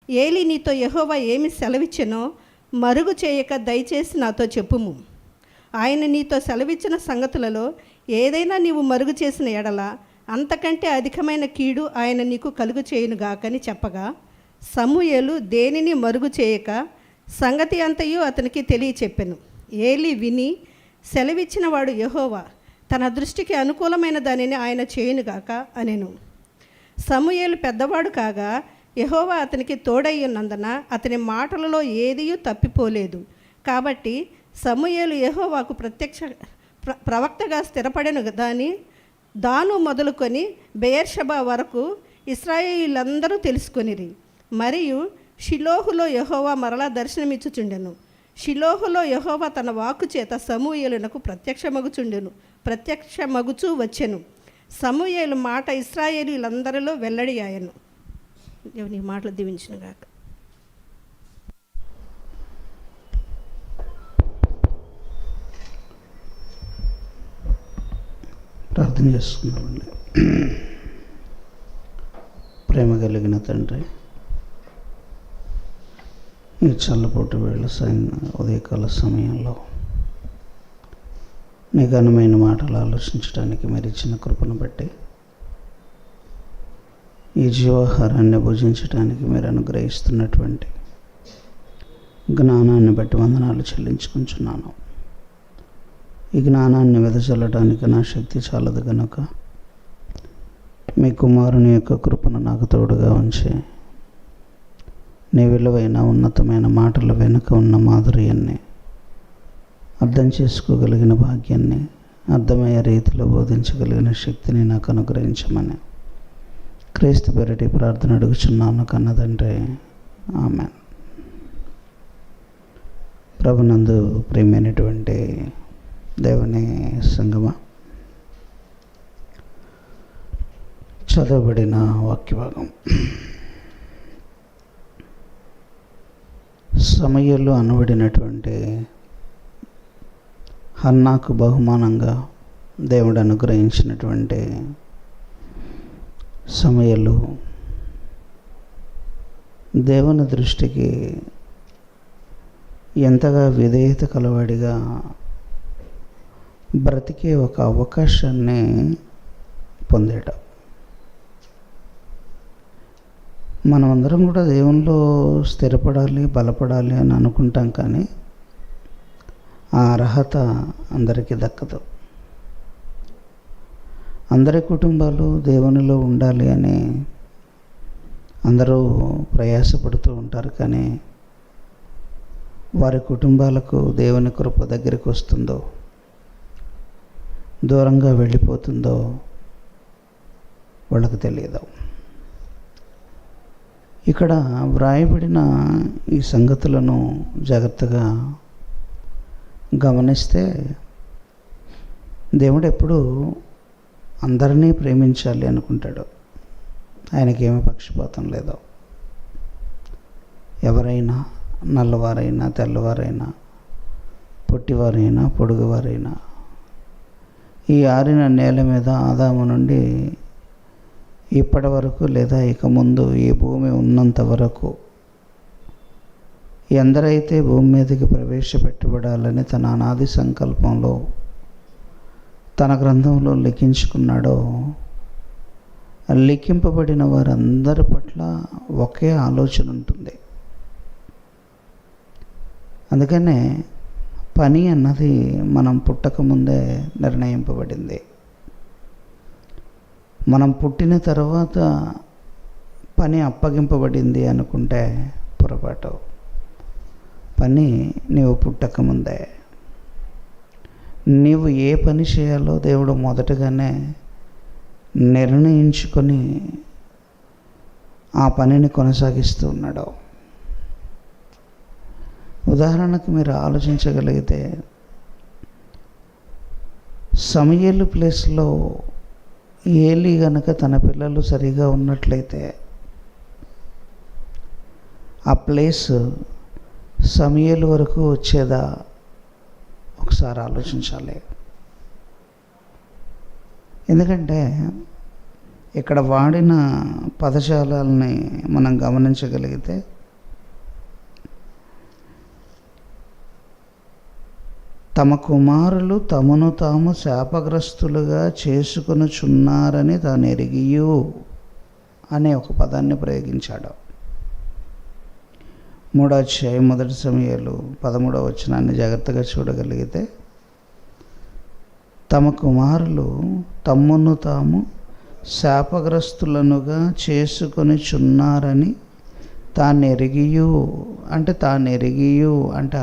ఏలీ నీతో యెహోవా ఏమి సెలవిచ్చెనో మరుగు చేయక దయచేసి నాతో చెప్పుము. ఆయన నీతో సెలవిచ్చిన సంగతులలో ఏదైనా నీవు మరుగు చేసిన ఎడల అంతకంటే అధికమైన కీడు ఆయన నీకు కలుగు చేయునుగాకని చెప్పగా, సమూయేలు దేనిని మరుగు చేయక సంగతి అంతయు అతనికి తెలియచెప్పెను. ఏలీ విని, సెలవిచ్చిన వాడు యెహోవా, తన దృష్టికి అనుకూలమైన దానిని ఆయన చేయునుగాక అనెను. సమూయేలు పెద్దవాడు కాగా యెహోవా అతనికి తోడయ్యున్నందున అతని మాటలలో ఏదియూ తప్పిపోలేదు. కాబట్టి సమూయేలు యెహోవాకు ప్రవక్తగా స్థిరపడెను. దాను మొదలుకొని బెయేర్షెబా వరకు ఇశ్రాయేలీయులందరూ తెలుసుకొనిరి. మరియు షిలోహులో యెహోవా మరలా దర్శనమిచ్చుచుండెను. షిలోహులో యెహోవా తన వాక్కు చేత సమూయేలునకు ప్రత్యక్షమగుచూ వచ్చెను. సమూయేలు మాట ఇశ్రాయేలీయులందరిలో వెల్లడి ఆయను. దేవుని మాటలు దీవించునుగాక. ప్రార్థన చేసుకున్నామండి. ప్రేమ కలిగిన తండ్రి, ఈ చల్లపోటు వేళ ఉదయకాల సమయంలో నీ ఘనమైన మాటలు ఆలోచించడానికి మీరు ఇచ్చిన కృపను బట్టి, ఈ జీవాహారాన్ని భుజించడానికి మీరు అనుగ్రహిస్తున్నటువంటి జ్ఞానాన్ని బట్టి వందనాలు చెల్లించుకుంటున్నాను. ఈ జ్ఞానాన్ని వెదజల్లడానికి నా శక్తి చాలదు కనుక మీ కుమారుని యొక్క కృపను నాకు తోడుగా ఉంచి నీ విలువైన ఉన్నతమైన మాటల వెనుక ఉన్న మాధుర్యాన్ని అర్థం చేసుకోగలిగిన భాగ్యాన్ని, అర్థమయ్యే రీతిలో బోధించగలిగిన శక్తిని నాకు అనుగ్రహించమని క్రీస్తు పేరిటి ప్రార్థన అడుగుచున్నాను కన్నదండ్రి. ఆమేన్. ప్రభునందు ప్రియమైనటువంటి దేవుని సంగమా, చదవబడిన వాక్యభాగం సమూయేలు అనబడినటువంటి హన్నాకు బహుమానంగా దేవుడు అనుగ్రహించినటువంటి సమూయేలు దేవుని దృష్టికి ఎంతగా విధేయత కలవాడిగా బ్రతికే ఒక అవకాశాన్ని పొందాడు. మనమందరం కూడా దేవునిలో స్థిరపడాలి, బలపడాలి అని అనుకుంటాం, కానీ ఆ అర్హత అందరికీ దక్కదు. అందరి కుటుంబాలు దేవునిలో ఉండాలి అని అందరూ ప్రయాసపడుతూ ఉంటారు, కానీ వారి కుటుంబాలకు దేవుని కృప దగ్గరికి వస్తుందో దూరంగా వెళ్ళిపోతుందో వాళ్ళకు తెలియదు. ఇక్కడ వ్రాయబడిన ఈ సంగతులను జాగ్రత్తగా గమనిస్తే దేవుడు ఎప్పుడూ అందరినీ ప్రేమించాలి అనుకుంటాడు. ఆయనకేమీ పక్షపాతం లేదు. ఎవరైనా, నల్లవారైనా, తెల్లవారైనా, పొట్టివారైనా, పొడుగువారైనా, ఈ ఆరిన నేల మీద ఆదాము నుండి ఇప్పటి వరకు లేదా ఇక ముందు ఈ భూమి ఉన్నంత వరకు ఎందరైతే భూమి మీదకి ప్రవేశపెట్టబడాలని తన అనాది సంకల్పంలో తన గ్రంథంలో లిఖించుకున్నాడో, లిఖింపబడిన వారందరి పట్ల ఒకే ఆలోచన ఉంటుంది. అందుకనే పని అన్నది మనం పుట్టకముందే నిర్ణయింపబడింది. మనం పుట్టిన తర్వాత పని అప్పగింపబడింది అనుకుంటే పొరపాటు. పని నీవు పుట్టకముందే. నీవు ఏ పని చేయాలో దేవుడు మొదటగానే నిర్ణయించుకొని ఆ పనిని కొనసాగిస్తూ ఉన్నాడు. ఉదాహరణకు మీరు ఆలోచించగలిగితే, సమూయేలు ప్లేస్లో ఏలీ గనక తన పిల్లలు సరిగా ఉన్నట్లయితే ఆ ప్లేస్ సమూయేలు వరకు వచ్చేదా? ఒకసారి ఆలోచించాలి. ఎందుకంటే ఇక్కడ వాడిన పదజాలాలని మనం గమనించగలిగితే, తమ కుమారులు తమను తాము శాపగ్రస్తులుగా చేసుకొనుచున్నారని తాను ఎరిగియు అనే ఒక పదాన్ని ప్రయోగించాడు. 3వ అధ్యాయం 1 సమూయేలు 13వ వచనాన్ని జాగ్రత్తగా చూడగలిగితే, తమ కుమారులు తమ్మును తాము శాపగ్రస్తులనుగా చేసుకొనిచున్నారని తాను ఎరిగియు అంటే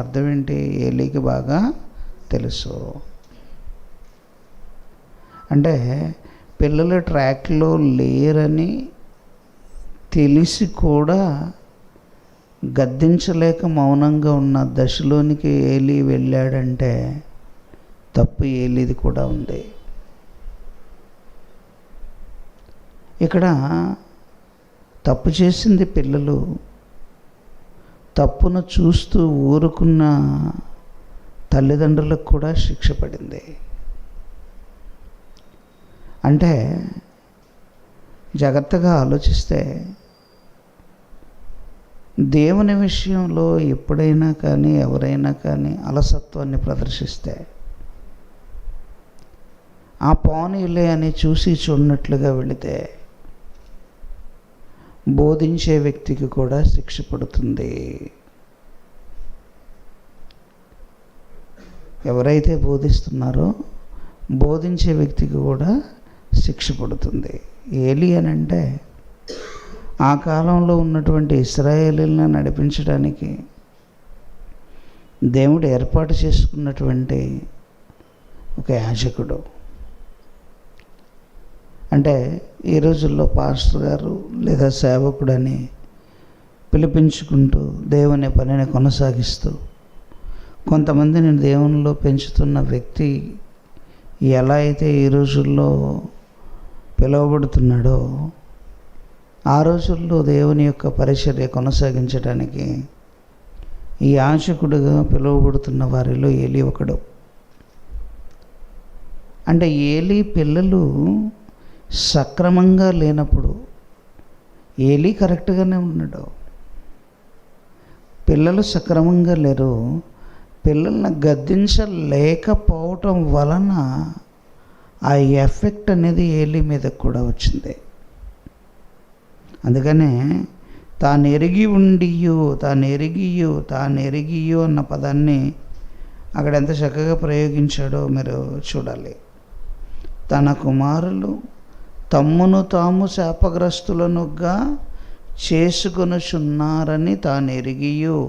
అర్థం ఏంటి? ఏలీకి బాగా తెలుసు. అంటే పిల్లలు ట్రాక్లో లేరని తెలిసి కూడా గద్దించలేక మౌనంగా ఉన్న దశలోనికి ఏలీ వెళ్ళాడంటే తప్పు ఏలీది కూడా ఉంది. ఇక్కడ తప్పు చేసింది పిల్లలు. తప్పును చూస్తూ ఊరుకున్న తల్లిదండ్రులకు కూడా శిక్ష పడింది. అంటే జాగ్రత్తగా ఆలోచిస్తే దేవుని విషయంలో ఎప్పుడైనా కానీ ఎవరైనా కానీ అలసత్వాన్ని ప్రదర్శిస్తే ఆ పోనీలే అని చూసి చూడనట్లుగా వెళితే బోధించే వ్యక్తికి కూడా శిక్ష పడుతుంది. ఎవరైతే బోధిస్తున్నారో బోధించే వ్యక్తికి కూడా శిక్ష పడుతుంది. ఏలీ అని అంటే ఆ కాలంలో ఉన్నటువంటి ఇశ్రాయేలీలను నడిపించడానికి దేవుడు ఏర్పాటు చేసుకున్నటువంటి ఒక యాజకుడు. అంటే ఈ రోజుల్లో పాస్టర్ గారు లేదా సేవకుడని పిలిపించుకుంటూ దేవుని పనిని కొనసాగిస్తూ కొంతమందిని దేవునిలో పెంచుతున్న వ్యక్తి ఎలా అయితే ఈ రోజుల్లో పిలువబడుతున్నాడో, ఆ రోజుల్లో దేవుని యొక్క పరిచర్య కొనసాగించడానికి ఈ యాజకుడుగా పిలువబడుతున్న వారిలో ఏలీ ఒకడు. అంటే ఏలీ పిల్లలు సక్రమంగా లేనప్పుడు ఏలీ కరెక్ట్గానే ఉన్నాడు. పిల్లలు సక్రమంగా లేరు. పిల్లల్ని గద్దించలేకపోవటం వలన ఆ ఎఫెక్ట్ అనేది ఏలీ మీద కూడా వచ్చింది. అందుకనే తాను ఎరిగియు అన్న పదాన్ని అక్కడ ఎంత చక్కగా ప్రయోగించాడో మీరు చూడాలి. తన కుమారులు తమ్మును తాము శాపగ్రస్తులనుగా చేసుకొనుచున్నారని తాను ఎరిగియు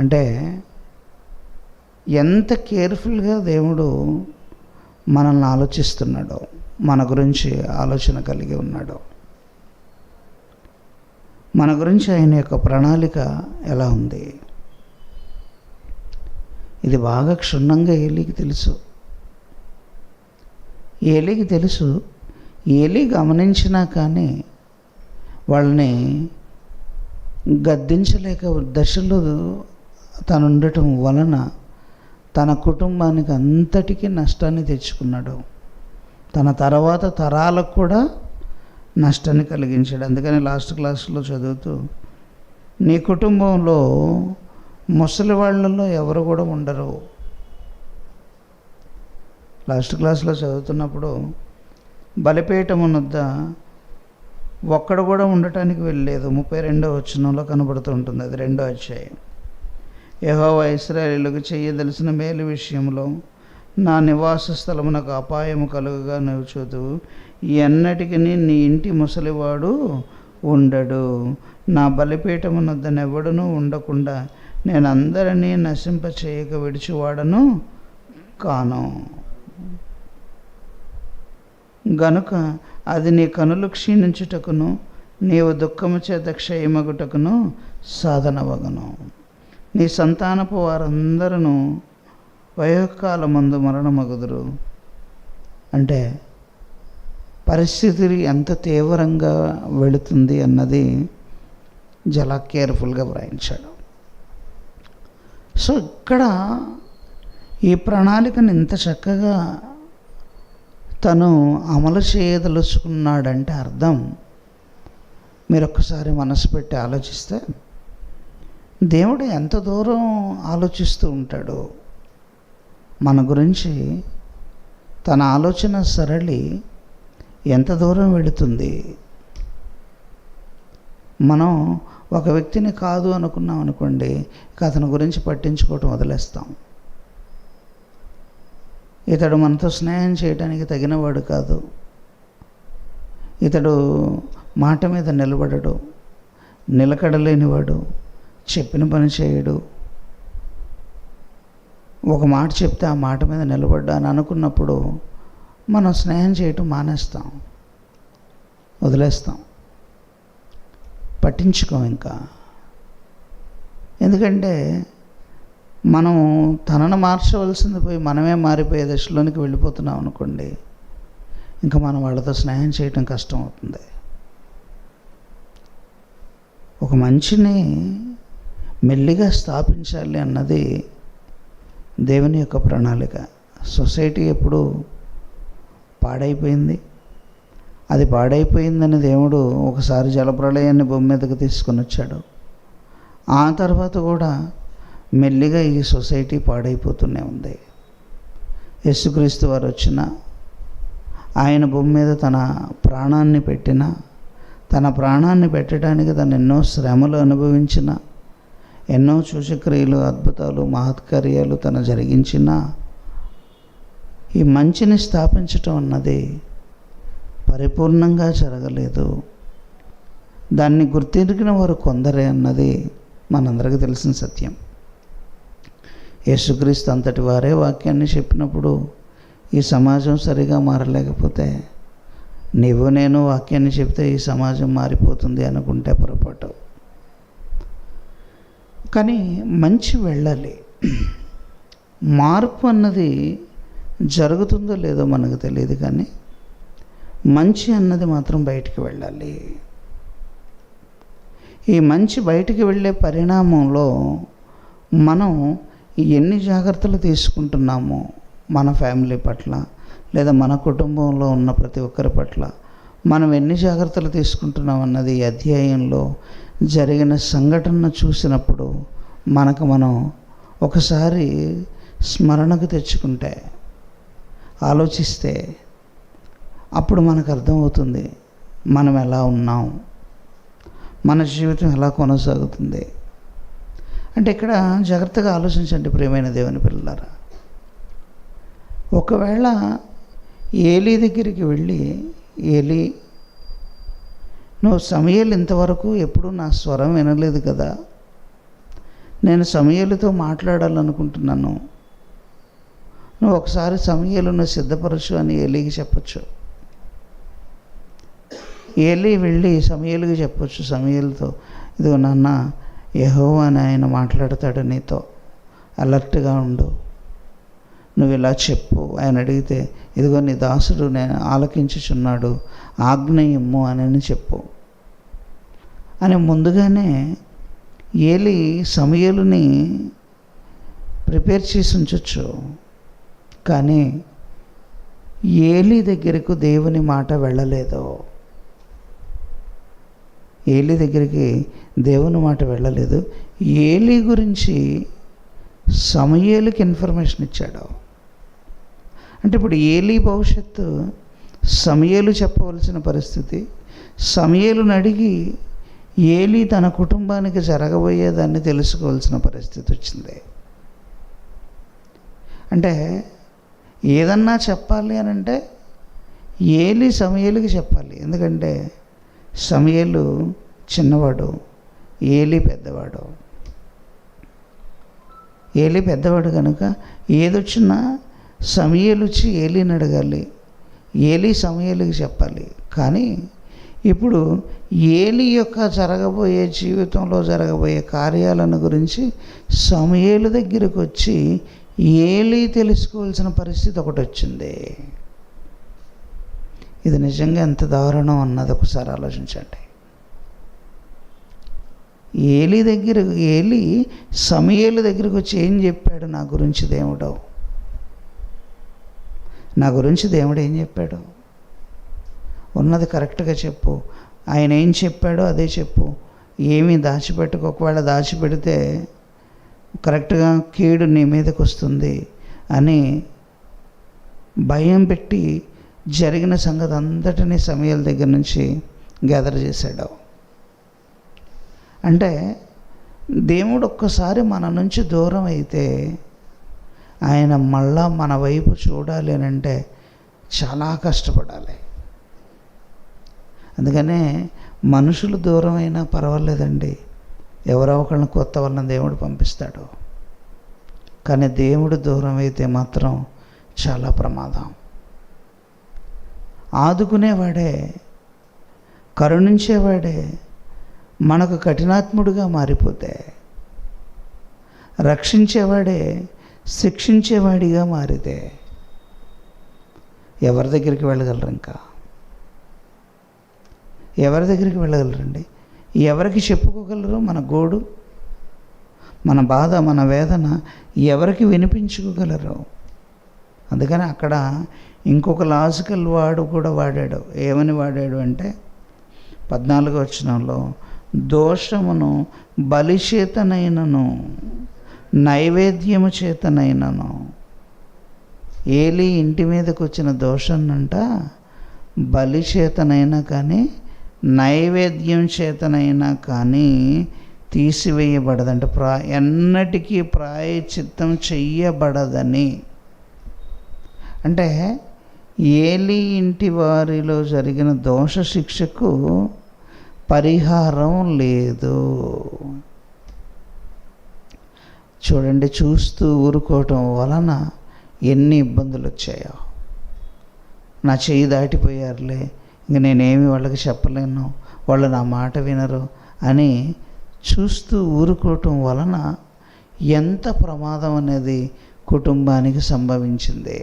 అంటే ఎంత కేర్ఫుల్గా దేవుడు మనల్ని ఆలోచిస్తున్నాడో, మన గురించి ఆలోచన కలిగి ఉన్నాడో, మన గురించి ఆయన యొక్క ప్రణాళిక ఎలా ఉంది, ఇది బాగా క్షుణ్ణంగా ఏలీకి తెలుసు. ఏలీ గమనించినా కానీ వాళ్ళని గద్దించలేక దశలో తను ఉండటం వలన తన కుటుంబానికి అంతటికీ నష్టాన్ని తెచ్చుకున్నాడు. తన తర్వాత తరాలకు కూడా నష్టాన్ని కలిగించాడు. అందుకని లాస్ట్ క్లాస్లో చదువుతూ, నీ కుటుంబంలో ముసలి వాళ్ళలో ఎవరు కూడా ఉండరు. లాస్ట్ క్లాస్లో చదువుతున్నప్పుడు బలిపీఠమునొద్ద ఒక్కడు కూడా ఉండటానికి వెళ్ళలేదు. 32వ వచనంలో కనబడుతూ ఉంటుంది. అది 2వ అధ్యాయం. యెహోవా ఇశ్రాయేలుకు చేయదలిసిన మేలు విషయంలో నా నివాస స్థలమునకు అపాయము కలుగగా నువ్వు చూదువు. ఎన్నటికి నీ ఇంటి ముసలివాడు ఉండడు. నా బలిపీఠమునొద్దనెవడునూ ఉండకుండా నేను అందరినీ నశింప చేయక విడిచివాడను కాను. గనుక అది నీ కనులు క్షీణించుటకును నీవు దుఃఖము చేత క్షయమగుటకును సాధనవగును. నీ సంతానపు వారందరూ వయోకాలమందు మరణమగుదురు. అంటే పరిస్థితి ఎంత తీవ్రంగా వెళుతుంది అన్నది చాలా కేర్ఫుల్గా వ్రాయించాడు. సో ఇక్కడ ఈ ప్రణాళికను ఇంత చక్కగా తను అమలు చేయదలుచుకున్నాడంటే అర్థం, మీరు ఒక్కసారి మనసు పెట్టి ఆలోచిస్తే, దేవుడు ఎంత దూరం ఆలోచిస్తూ ఉంటాడో మన గురించి. తన ఆలోచన సరళి ఎంత దూరం వెళుతుంది. మనం ఒక వ్యక్తిని కాదు అనుకున్నాం అనుకోండి, అతని గురించి పట్టించుకోవటం వదిలేస్తాం. ఇతడు మనతో స్నేహం చేయడానికి తగినవాడు కాదు, ఇతడు మాట మీద నిలబడడు, నిలకడలేనివాడు, చెప్పిన పని చేయడు, ఒక మాట చెప్తే ఆ మాట మీద నిలబడ్డా అని అనుకున్నప్పుడు మనం స్నేహం చేయటం మానేస్తాం, వదిలేస్తాం, పట్టించుకోం ఇంకా. ఎందుకంటే మనం తనను మార్చవలసింది పోయి మనమే మారిపోయే దశలోనికి వెళ్ళిపోతున్నాం అనుకోండి, ఇంకా మనం వాళ్ళతో స్నేహం చేయటం కష్టం అవుతుంది. ఒక మనిషిని మెల్లిగా స్థాపించాలి అన్నది దేవుని యొక్క ప్రణాళిక. సొసైటీ ఎప్పుడు పాడైపోయింది. అది పాడైపోయిందని దేవుడు ఒకసారి జలప్రళయాన్ని భూమి మీదకి తీసుకొని వచ్చాడు. ఆ తర్వాత కూడా మెల్లిగా ఈ సొసైటీ పాడైపోతూనే ఉంది. యేసుక్రీస్తు వారు వచ్చిన, ఆయన భూమి మీద తన ప్రాణాన్ని పెట్టిన, తన ప్రాణాన్ని పెట్టడానికి తను ఎన్నో శ్రమలు అనుభవించిన, ఎన్నో సూచక్రియలు, అద్భుతాలు, మహత్కార్యాలు తను జరిగించిన, ఈ మంచిని స్థాపించటం అన్నది పరిపూర్ణంగా జరగలేదు. దాన్ని గుర్తిరిగిన వారు కొందరే అన్నది మనందరికీ తెలిసిన సత్యం. యేసుక్రీస్తు అంతటి వారే వాక్యాన్ని చెప్పినప్పుడు ఈ సమాజం సరిగా మారలేకపోతే, నీవు నేను వాక్యాన్ని చెప్తే ఈ సమాజం మారిపోతుంది అనుకుంటే పొరపాటు. కానీ మంచి వెళ్ళాలి. మార్పు అన్నది జరుగుతుందో లేదో మనకు తెలియదు, కానీ మంచి అన్నది మాత్రం బయటికి వెళ్ళాలి. ఈ మంచి బయటికి వెళ్ళే పరిణామంలో మనం ఎన్ని జాగ్రత్తలు తీసుకుంటున్నామో మన ఫ్యామిలీ పట్ల, లేదా మన కుటుంబంలో ఉన్న ప్రతి ఒక్కరి పట్ల మనం ఎన్ని జాగ్రత్తలు తీసుకుంటున్నాం అన్నది ఈ అధ్యాయంలో జరిగిన సంఘటన చూసినప్పుడు మనకు మనం ఒకసారి స్మరణకు తెచ్చుకుంటే, ఆలోచిస్తే అప్పుడు మనకు అర్థమవుతుంది మనం ఎలా ఉన్నాం, మన జీవితం ఎలా కొనసాగుతుంది. అంటే ఇక్కడ జాగ్రత్తగా ఆలోచించండి ప్రియమైన దేవుని పిల్లలారా. ఒకవేళ ఏలీ దగ్గరికి వెళ్ళి, ఏలీ, నువ్వు సమూయేలు ఇంతవరకు ఎప్పుడు నా స్వరం వినలేదు కదా, నేను సమూయేలుతో మాట్లాడాలనుకుంటున్నాను, నువ్వు ఒకసారి సమూయేలును సిద్ధపరచు అని ఏలీకి చెప్పచ్చు. ఏలీ వెళ్ళి సమూయేలుకి చెప్పచ్చు, సమూయేలుతో, ఇదిగో నాన్న, యెహోవా అని ఆయన మాట్లాడతాడు నీతో, అలర్ట్గా ఉండు, నువ్వు ఇలా చెప్పు. ఆయన అడిగితే ఇదిగో నీ దాసుడు నేను ఆలకించుచున్నాడు, ఆజ్ఞ ఇమ్ము అని చెప్పు అని ముందుగానే ఏలీ సమూయేలుని ప్రిపేర్ చేసి ఉంచొచ్చు. కానీ ఏలీ దగ్గరకు దేవుని మాట వెళ్ళలేదు. ఏలీ దగ్గరికి దేవుని మాట వెళ్ళలేదు. ఏలీ గురించి సమూయేలుకి ఇన్ఫర్మేషన్ ఇచ్చాడు. అంటే ఇప్పుడు ఏలీ భవిష్యత్తు సమూయేలు చెప్పవలసిన పరిస్థితి, సమూయేలుని అడిగి ఏలీ తన కుటుంబానికి జరగబోయేదాన్ని తెలుసుకోవాల్సిన పరిస్థితి వచ్చింది. అంటే ఏదన్నా చెప్పాలి అని అంటే ఏలీ సమూయేలుకి చెప్పాలి. ఎందుకంటే సమూయేలు చిన్నవాడు, ఏలీ పెద్దవాడు. ఏలీ పెద్దవాడు కనుక ఏదొచ్చినా సమూయేలు వచ్చి ఏలీని అడగాలి, ఏలీ సమూయేలుకి చెప్పాలి. కానీ ఇప్పుడు ఏలీ యొక్క జరగబోయే జీవితంలో జరగబోయే కార్యాలను గురించి సమూయేలు దగ్గరికి వచ్చి ఏలీ తెలుసుకోవాల్సిన పరిస్థితి ఒకటి వచ్చింది. ఇది నిజంగా ఎంత దారుణం అన్నది ఒకసారి ఆలోచించండి. ఏలీ సమూయేలు దగ్గరికి వచ్చి ఏం చెప్పాడు, నా గురించి దేవుడు, నా గురించి దేవుడు ఏం చెప్పాడు, ఉన్నది కరెక్ట్గా చెప్పు, ఆయన ఏం చెప్పాడో అదే చెప్పు, ఏమీ దాచిపెట్టకు. ఒకవేళ దాచిపెడితే కరెక్ట్గా కీడు నీ మీదకి వస్తుంది అని భయం పెట్టి జరిగిన సంగతి అంతటినీ సమూయేలు దగ్గర నుంచి గ్యాదర్ చేశాడు. అంటే దేవుడు ఒక్కసారి మన నుంచి దూరం అయితే ఆయన మళ్ళా మన వైపు చూడాలి అని అంటే చాలా కష్టపడాలి. అందుకనే మనుషులు దూరం అయినా పర్వాలేదండి, ఎవరో ఒకళ్ళని కొత్త వాళ్ళని దేవుడు పంపిస్తాడు. కానీ దేవుడు దూరం అయితే మాత్రం చాలా ప్రమాదం. ఆదుకునేవాడే, కరుణించేవాడే మనకు కఠినాత్ముడిగా మారిపోతే, రక్షించేవాడే శిక్షించేవాడిగా మారితే ఎవరి దగ్గరికి వెళ్ళగలరు? ఇంకా ఎవరి దగ్గరికి వెళ్ళగలరండి? ఎవరికి చెప్పుకోగలరు మన గోడు, మన బాధ, మన వేదన ఎవరికి వినిపించుకోగలరు? అందుకని అక్కడ ఇంకొక లాజికల్ వాడు కూడా వాడాడు. ఏమని వాడాడు అంటే 14వ వచనంలో, దోషమును బలి చేతనైనను నైవేద్యము చేతనైనను. ఏలీ ఇంటి మీదకి వచ్చిన దోషాన్నంట బలి చేతనైనా కానీ నైవేద్యం చేతనైనా కానీ తీసివేయబడదంట. ఎన్నటికీ ప్రాయశ్చిత్తం చెయ్యబడదని. అంటే ఏలీ ఇంటి వారిలో జరిగిన దోష శిక్షకు పరిహారం లేదు. చూడండి, చూస్తూ ఊరుకోవటం వలన ఎన్ని ఇబ్బందులు వచ్చాయో. నా చెయ్యి దాటిపోయారులే, ఇంక నేనేమి వాళ్ళకి చెప్పలేను, వాళ్ళు నా మాట వినరు అని చూస్తూ ఊరుకోవటం వలన ఎంత ప్రమాదం అనేది కుటుంబానికి సంభవించింది.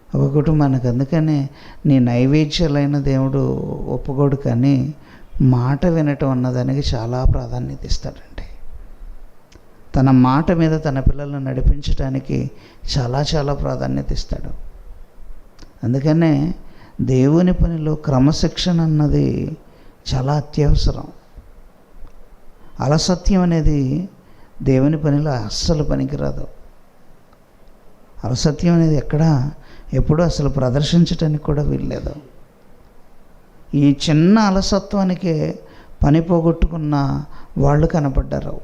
ఒక కుటుంబానికి. అందుకనే నీ నైవేద్యాలైన దేవుడు ఒప్పుకోడు, కానీ మాట వినటం అన్నదానికి చాలా ప్రాధాన్యత ఇస్తాడండి. తన మాట మీద తన పిల్లలను నడిపించడానికి చాలా చాలా ప్రాధాన్యత ఇస్తాడు. అందుకనే దేవుని పనిలో క్రమశిక్షణ అన్నది చాలా అత్యవసరం. అలసత్యం అనేది దేవుని పనిలో అస్సలు పనికిరాదు. అలసత్యం అనేది ఎప్పుడూ అసలు ప్రదర్శించడానికి కూడా వీల్లేదు. ఈ చిన్న అలసత్వానికే పని పోగొట్టుకున్న వాళ్ళు కనపడ్డారు.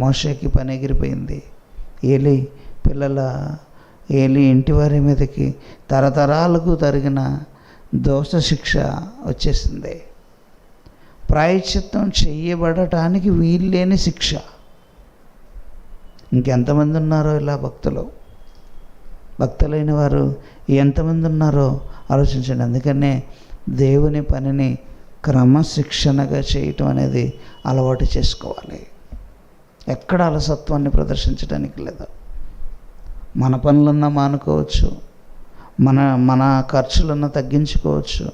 మోషేకి పని ఎగిరిపోయింది. ఏలీ ఇంటి వారి మీదకి తరతరాలకు తరిగిన దోష శిక్ష వచ్చేసింది. ప్రాయశ్చిత్తం చేయబడటానికి వీల్లేని శిక్ష. ఇంకెంతమంది ఉన్నారో ఇలా భక్తులైన వారు ఎంతమంది ఉన్నారో ఆలోచించండి. అందుకనే దేవుని పనిని క్రమశిక్షణగా చేయటం అనేది అలవాటు చేసుకోవాలి. ఎక్కడ అలసత్వాన్ని ప్రదర్శించడానికి లేదు. మన పనులన్నా మానుకోవచ్చు, మన ఖర్చులన్నా తగ్గించుకోవచ్చు,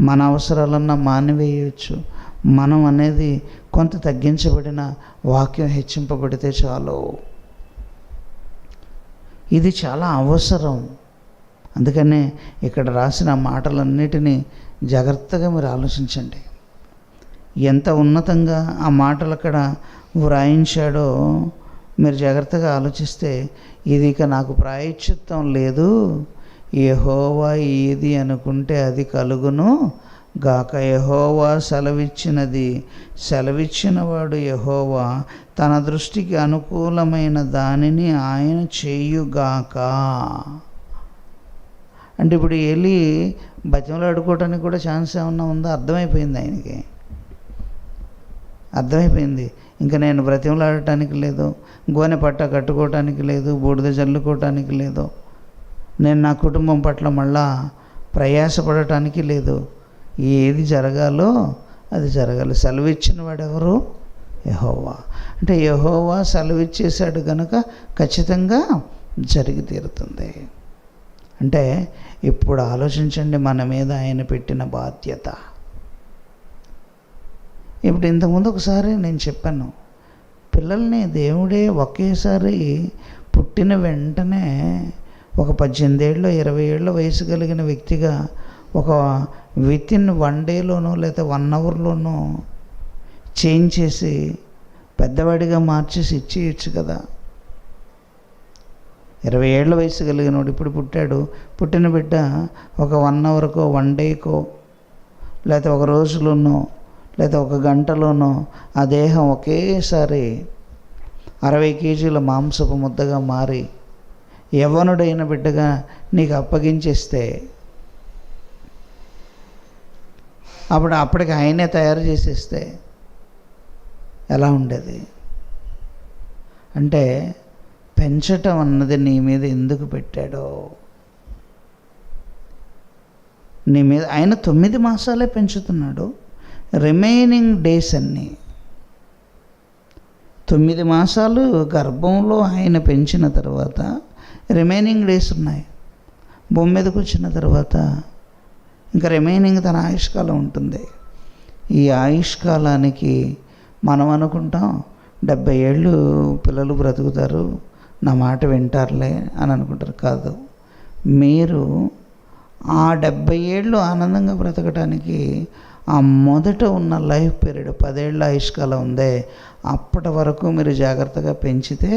మన అవసరాలన్నా మానివేయవచ్చు. మనం అనేది కొంత తగ్గించబడిన వాక్యం హెచ్చింపబడితే చాలు. ఇది చాలా అవసరం. అందుకనే ఇక్కడ రాసిన మాటలన్నిటినీ జాగ్రత్తగా మీరు ఆలోచించండి. ఎంత ఉన్నతంగా ఆ మాటలు అక్కడ వ్రాయించాడో మీరు జాగ్రత్తగా ఆలోచిస్తే, ఇది ఇక నాకు ప్రాయశ్చిత్తం లేదు, యెహోవా ఏది అనుకుంటే అది కలుగును గాక. యెహోవా సెలవిచ్చినవాడు యెహోవా, తన దృష్టికి అనుకూలమైన దానిని ఆయన చేయుగాక. అంటే ఇప్పుడు ఏలీ బతిమలాడుకోవటానికి కూడా ఛాన్స్ ఏమన్నా ఉందో అర్థమైపోయింది ఆయనకి. అర్థమైపోయింది, ఇంకా నేను బ్రతిమలాడటానికి లేదు, గోనె పట్ట కట్టుకోవటానికి లేదు, బూడిద చల్లుకోవటానికి లేదు, నేను నా కుటుంబం పట్ల మళ్ళా ప్రయాసపడటానికి లేదు. ఏది జరగాలో అది జరగాలి. సెలవిచ్చిన వాడెవరు? యెహోవా. అంటే యెహోవా సెలవిచ్చేశాడు కనుక ఖచ్చితంగా జరిగి తీరుతుంది. అంటే ఇప్పుడు ఆలోచించండి, మన మీద ఆయన పెట్టిన బాధ్యత. ఇప్పుడు ఇంతకుముందు ఒకసారి నేను చెప్పాను, పిల్లల్ని దేవుడే ఒకేసారి పుట్టిన వెంటనే ఒక 18 ఏళ్ళు 20 ఏళ్ళ వయసు కలిగిన వ్యక్తిగా ఒక వితిన్ 1 డేలోనో లేదా 1 అవర్లోనో చేంజ్ చేసి పెద్దవాడిగా మార్చేసి ఇచ్చేయచ్చు కదా. 20 ఏళ్ల వయసు కలిగినోడు ఇప్పుడు పుట్టాడు. పుట్టిన బిడ్డ ఒక 1 అవర్కో 1 డేకో లేదా ఒక రోజులోనో లేదా ఒక గంటలోనో ఆ దేహం ఒకేసారి 60 కేజీల మాంసపు ముద్దగా మారి యవ్వనుడైన బిడ్డగా నీకు అప్పగించేస్తే అప్పటికి ఆయనే తయారు చేసేస్తే ఎలా ఉండేది? అంటే పెంచటం అన్నది నీ మీద ఎందుకు పెట్టాడో, నీ మీద ఆయన 9 మాసాలే పెంచుతున్నాడు. రిమైనింగ్ డేస్ అన్నీ 9 మాసాలు గర్భంలో ఆయన పెంచిన తర్వాత రిమైనింగ్ డేస్ ఉన్నాయి. భూమి మీదకి వచ్చిన తర్వాత ఇంకా రిమైనింగ్ తన ఆయుష్కాలం ఉంటుంది. ఈ ఆయుష్కాలానికి మనం అనుకుంటాం 70 ఏళ్ళు పిల్లలు బ్రతుకుతారు, నా మాట వింటారులే అని అనుకుంటారు. కాదు, మీరు ఆ 70 ఏళ్ళు ఆనందంగా బ్రతకడానికి ఆ మొదట ఉన్న లైఫ్ పీరియడ్ 10 ఏళ్ళ ఆయుష్కాలం ఉందే, అప్పటి వరకు మీరు జాగ్రత్తగా పెంచితే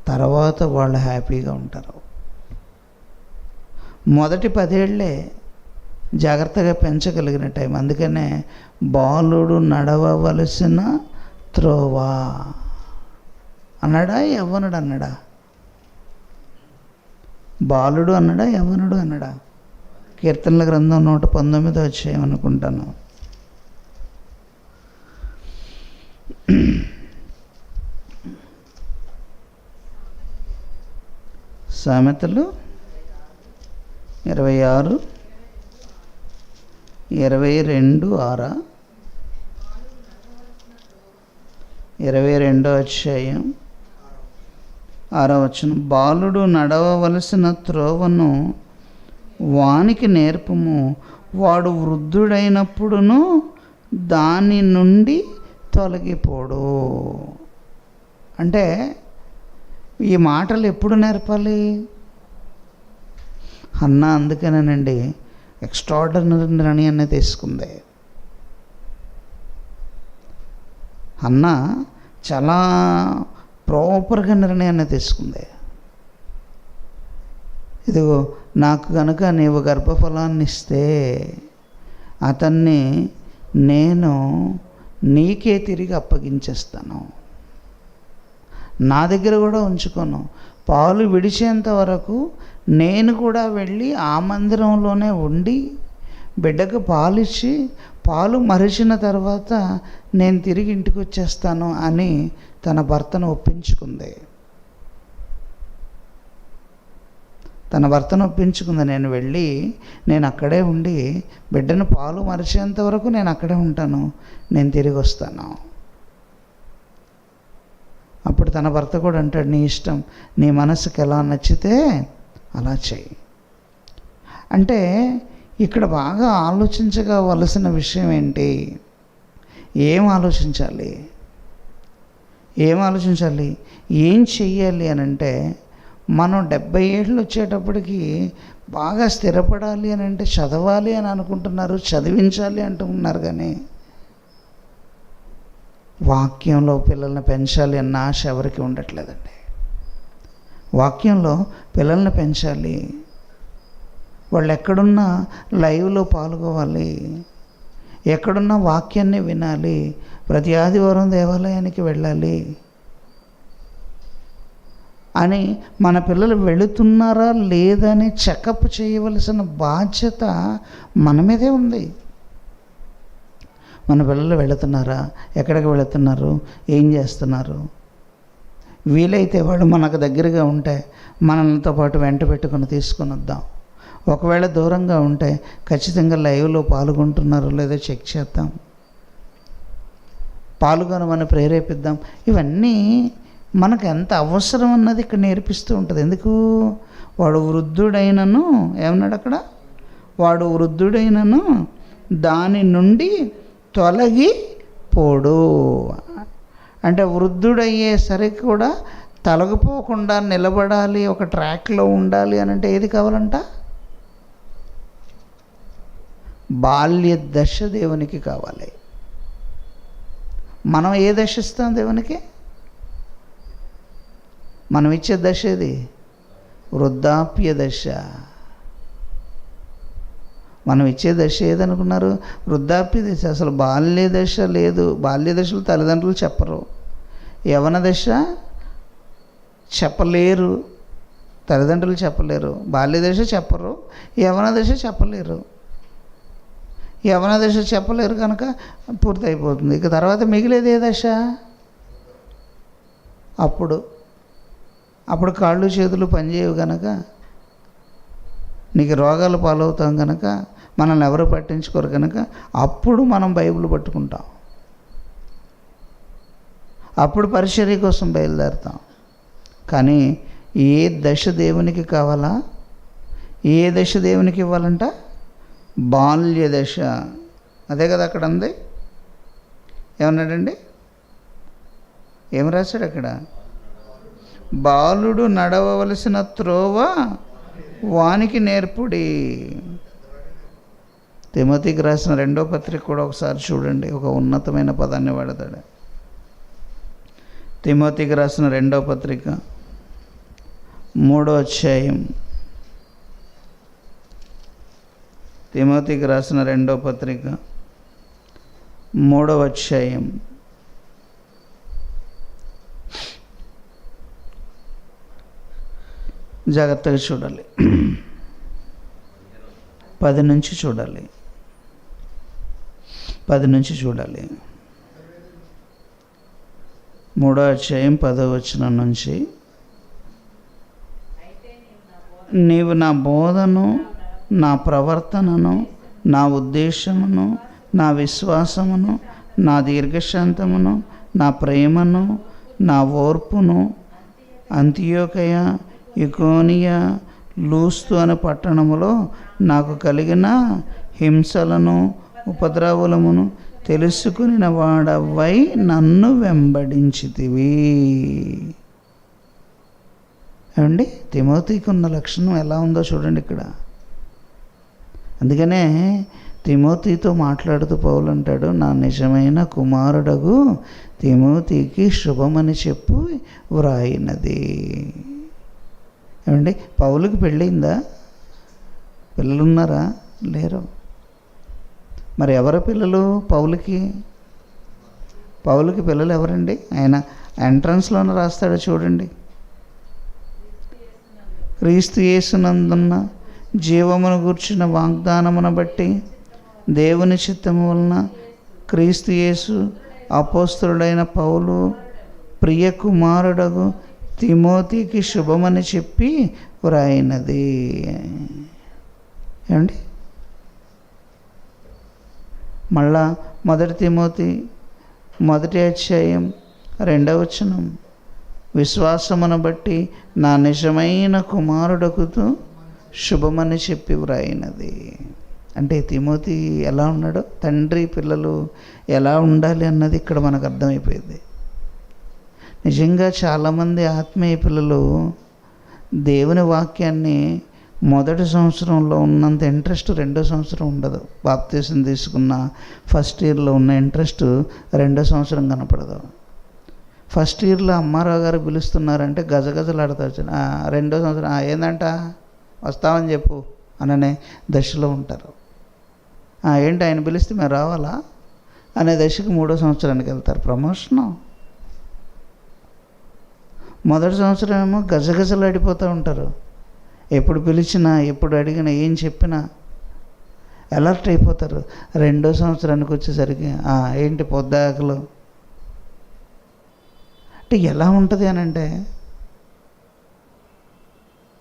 తర్వాత వాళ్ళు హ్యాపీగా ఉంటారు. మొదటి 10 ఏళ్ళే జాగ్రత్తగా పెంచగలిగిన టైం. అందుకనే బాలుడు నడవవలసిన త్రోవా అన్నాడా, యవ్వనుడు అన్నాడా? బాలుడు అన్నాడా, యవ్వనుడు అన్నాడా? కీర్తనల గ్రంథం 119 వచ్చేయమనుకుంటాను. సామెతలు 26, 22, 22 అధ్యాయం 6వ వచనం. బాలుడు నడవవలసిన త్రోవను వానికి నేర్పము, వాడు వృద్ధుడైనప్పుడును దాని నుండి తొలగిపోడు. అంటే ఈ మాటలు ఎప్పుడు నేర్పాలి? హన్నా అందుకనేనండి ఎక్స్ట్రాడినరీ నిర్ణయాన్ని తీసుకుంది. హన్నా చాలా ప్రాపర్గా నిర్ణయాన్ని తీసుకుంది. ఇదిగో నాకు కనుక నీవు గర్భఫలాన్ని ఇస్తే అతన్ని నేను నీకే తిరిగి అప్పగించేస్తాను, నా దగ్గర కూడా ఉంచుకోను. పాలు విడిచేంత వరకు నేను కూడా వెళ్ళి ఆ మందిరంలోనే ఉండి బిడ్డకు పాలిచ్చి పాలు మరిచిన తర్వాత నేను తిరిగి ఇంటికి వచ్చేస్తాను అని తన భర్తను ఒప్పించుకుంది. నేను వెళ్ళి నేను అక్కడే ఉండి బిడ్డను పాలు మరిచేంత వరకు నేను అక్కడే ఉంటాను, నేను తిరిగి వస్తాను. అప్పుడు తన భర్త కూడా అంటాడు, నీ ఇష్టం, నీ మనసుకి ఎలా నచ్చితే అలా చెయ్యి. అంటే ఇక్కడ బాగా ఆలోచించవలసిన విషయం ఏంటి? ఏం ఆలోచించాలి? ఏం చెయ్యాలి అని అంటే, మనం 70 ఏళ్ళు వచ్చేటప్పటికి బాగా స్థిరపడాలి అని అంటే చదవాలి అని అనుకుంటున్నారు, చదివించాలి అంటున్నారు. కానీ వాక్యంలో పిల్లల్ని పెంచాలి అన్న ఆశ ఎవరికి ఉండట్లేదండి. వాక్యంలో పిల్లల్ని పెంచాలి, వాళ్ళు ఎక్కడున్నా లైవ్లో పాల్గొవాలి, ఎక్కడున్నా వాక్యాన్ని వినాలి, ప్రతి ఆదివారం దేవాలయానికి వెళ్ళాలి అని మన పిల్లలు వెళుతున్నారా లేదని చెకప్ చేయవలసిన బాధ్యత మన మీదే ఉంది. మన పిల్లలు వెళుతున్నారా, ఎక్కడికి వెళుతున్నారు, ఏం చేస్తున్నారు? వీలైతే వాళ్ళు మనకు దగ్గరగా ఉంటే మనలతో పాటు వెంట పెట్టుకుని తీసుకొని వద్దాం. ఒకవేళ దూరంగా ఉంటే ఖచ్చితంగా లైవ్లో పాల్గొంటున్నారో లేదో చెక్ చేద్దాం, పాల్గొనమని ప్రేరేపిద్దాం. ఇవన్నీ మనకు ఎంత అవసరం అన్నది ఇక్కడ నేర్పిస్తూ ఉంటుంది. ఎందుకు? వాడు వృద్ధుడైనను ఏమన్నాడు అక్కడ? వాడు వృద్ధుడైనను దాని నుండి తొలగిపోడు. అంటే వృద్ధుడయ్యేసరికి కూడా తొలగిపోకుండా నిలబడాలి, ఒక ట్రాక్లో ఉండాలి అని అంటే ఏది కావాలంట? బాల్య దశ దేవునికి కావాలి. మనం ఏ దశ ఇస్తాం దేవునికి? మనం ఇచ్చే దశ ఏది? వృద్ధాప్య దశ. మనం ఇచ్చే దశ ఏదనుకున్నారు? వృద్ధాప్య దశ. అసలు బాల్య దశ లేదు. బాల్య దశలు తల్లిదండ్రులు చెప్పరు. యవ్వన దశ చెప్పలేరు, తల్లిదండ్రులు చెప్పలేరు. బాల్య దశ చెప్పరు, యవ్వన దశ చెప్పలేరు. యవ్వన దశ చెప్పలేరు కనుక పూర్తయిపోతుంది. ఇక తర్వాత మిగిలేది ఏ దశ? అప్పుడు కాళ్ళు చేతులు పనిచేయవు కనుక, నీకు రోగాలు పాలవుతాం కనుక, మనల్ని ఎవరు పట్టించుకోరు కనుక అప్పుడు మనం బైబిల్ పట్టుకుంటాం. అప్పుడు పరిచర్య కోసం బయలుదేరుతాం. కానీ ఏ దశ దేవునికి కావాలా? ఏ దశ దేవునికి ఇవ్వాలంట? బాల్య దశ. అదే కదా అక్కడ ఉంది. ఏమన్నాడండి? ఏం రాశాడు అక్కడ? బాలుడు నడవవలసిన త్రోవ వానికి నేర్పుడి. తిమోతికి రాసిన 2వ పత్రిక కూడా ఒకసారి చూడండి. ఒక ఉన్నతమైన పదాన్ని వాడతాడు. తిమోతికి రాసిన 2వ పత్రిక 3వ అధ్యాయం. తిమోతికి రాసిన 2వ పత్రిక 3వ అధ్యాయం. జాగ్రత్తగా చూడాలి. 10 నుంచి చూడాలి. 10 నుంచి చూడాలి. 3వ అధ్యాయం 10వ వచనం నుంచి, నీవు నా బోధను, నా ప్రవర్తనను, నా ఉద్దేశమును, నా విశ్వాసమును, నా దీర్ఘశాంతమును, నా ప్రేమను, నా ఓర్పును అంతియోకయ, ఇకోనియా, లూస్తు అనే పట్టణములో నాకు కలిగిన హింసలను ఉపద్రవములను తెలుసుకుని వాడవై నన్ను వెంబడించితివి. ఏమండి, తిమోతికి ఉన్న లక్షణం ఎలా ఉందో చూడండి ఇక్కడ. అందుకనే తిమోతితో మాట్లాడుతూ పౌలు అంటాడు, నా నిజమైన కుమారుడగు తిమోతికి శుభమని చెప్పు వ్రాయినది. ఏమండి, పౌలుకి పెళ్ళయిందా? పిల్లలున్నారా? లేరు. మరి ఎవరి పిల్లలు పౌలుకి? పిల్లలు ఎవరండి? ఆయన ఎంట్రన్స్లోనే రాస్తాడు చూడండి. క్రీస్తు యేసునందున్న జీవమును గూర్చిన వాగ్దానమును బట్టి దేవుని చిత్తము వలన క్రీస్తు యేసు అపోస్తలుడైన పౌలు ప్రియ కుమారుడగు తిమోతికి శుభమని చెప్పి వ్రాయినది. ఏమండి, మళ్ళా 1 తిమోతి 1వ అధ్యాయం 2వ వచనం, విశ్వాసమును బట్టి నా నిజమైన కుమారుడకుతో శుభమని చెప్పి వ్రాయినది. అంటే తిమోతి ఎలా ఉన్నాడో, తండ్రి పిల్లలు ఎలా ఉండాలి అన్నది ఇక్కడ మనకు అర్థమైపోయింది. నిజంగా చాలామంది ఆత్మీయ పిల్లలు దేవుని వాక్యాన్ని మొదటి సంవత్సరంలో ఉన్నంత ఇంట్రెస్ట్ 2వ సంవత్సరం ఉండదు. బాప్తీసం తీసుకున్న ఫస్ట్ ఇయర్లో ఉన్న ఇంట్రెస్ట్ 2వ సంవత్సరం కనపడదు. ఫస్ట్ ఇయర్లో అమ్మారావు గారు పిలుస్తున్నారంటే గజగజలాడతారు. 2వ సంవత్సరం ఏందంట వస్తామని చెప్పు అననే దశలో ఉంటారు. ఏంటి ఆయన పిలిస్తే మేము రావాలా అనే దశకి 3వ సంవత్సరానికి వెళ్తారు. ప్రమోషను. మొదటి సంవత్సరం ఏమో గజగజలాడిపోతూ ఉంటారు. ఎప్పుడు పిలిచినా, ఎప్పుడు అడిగినా, ఏం చెప్పినా అలర్ట్ అయిపోతారు. 2వ సంవత్సరానికి వచ్చేసరికి ఏంటి పొద్దాకలు అంటే ఎలా ఉంటుంది అని అంటే,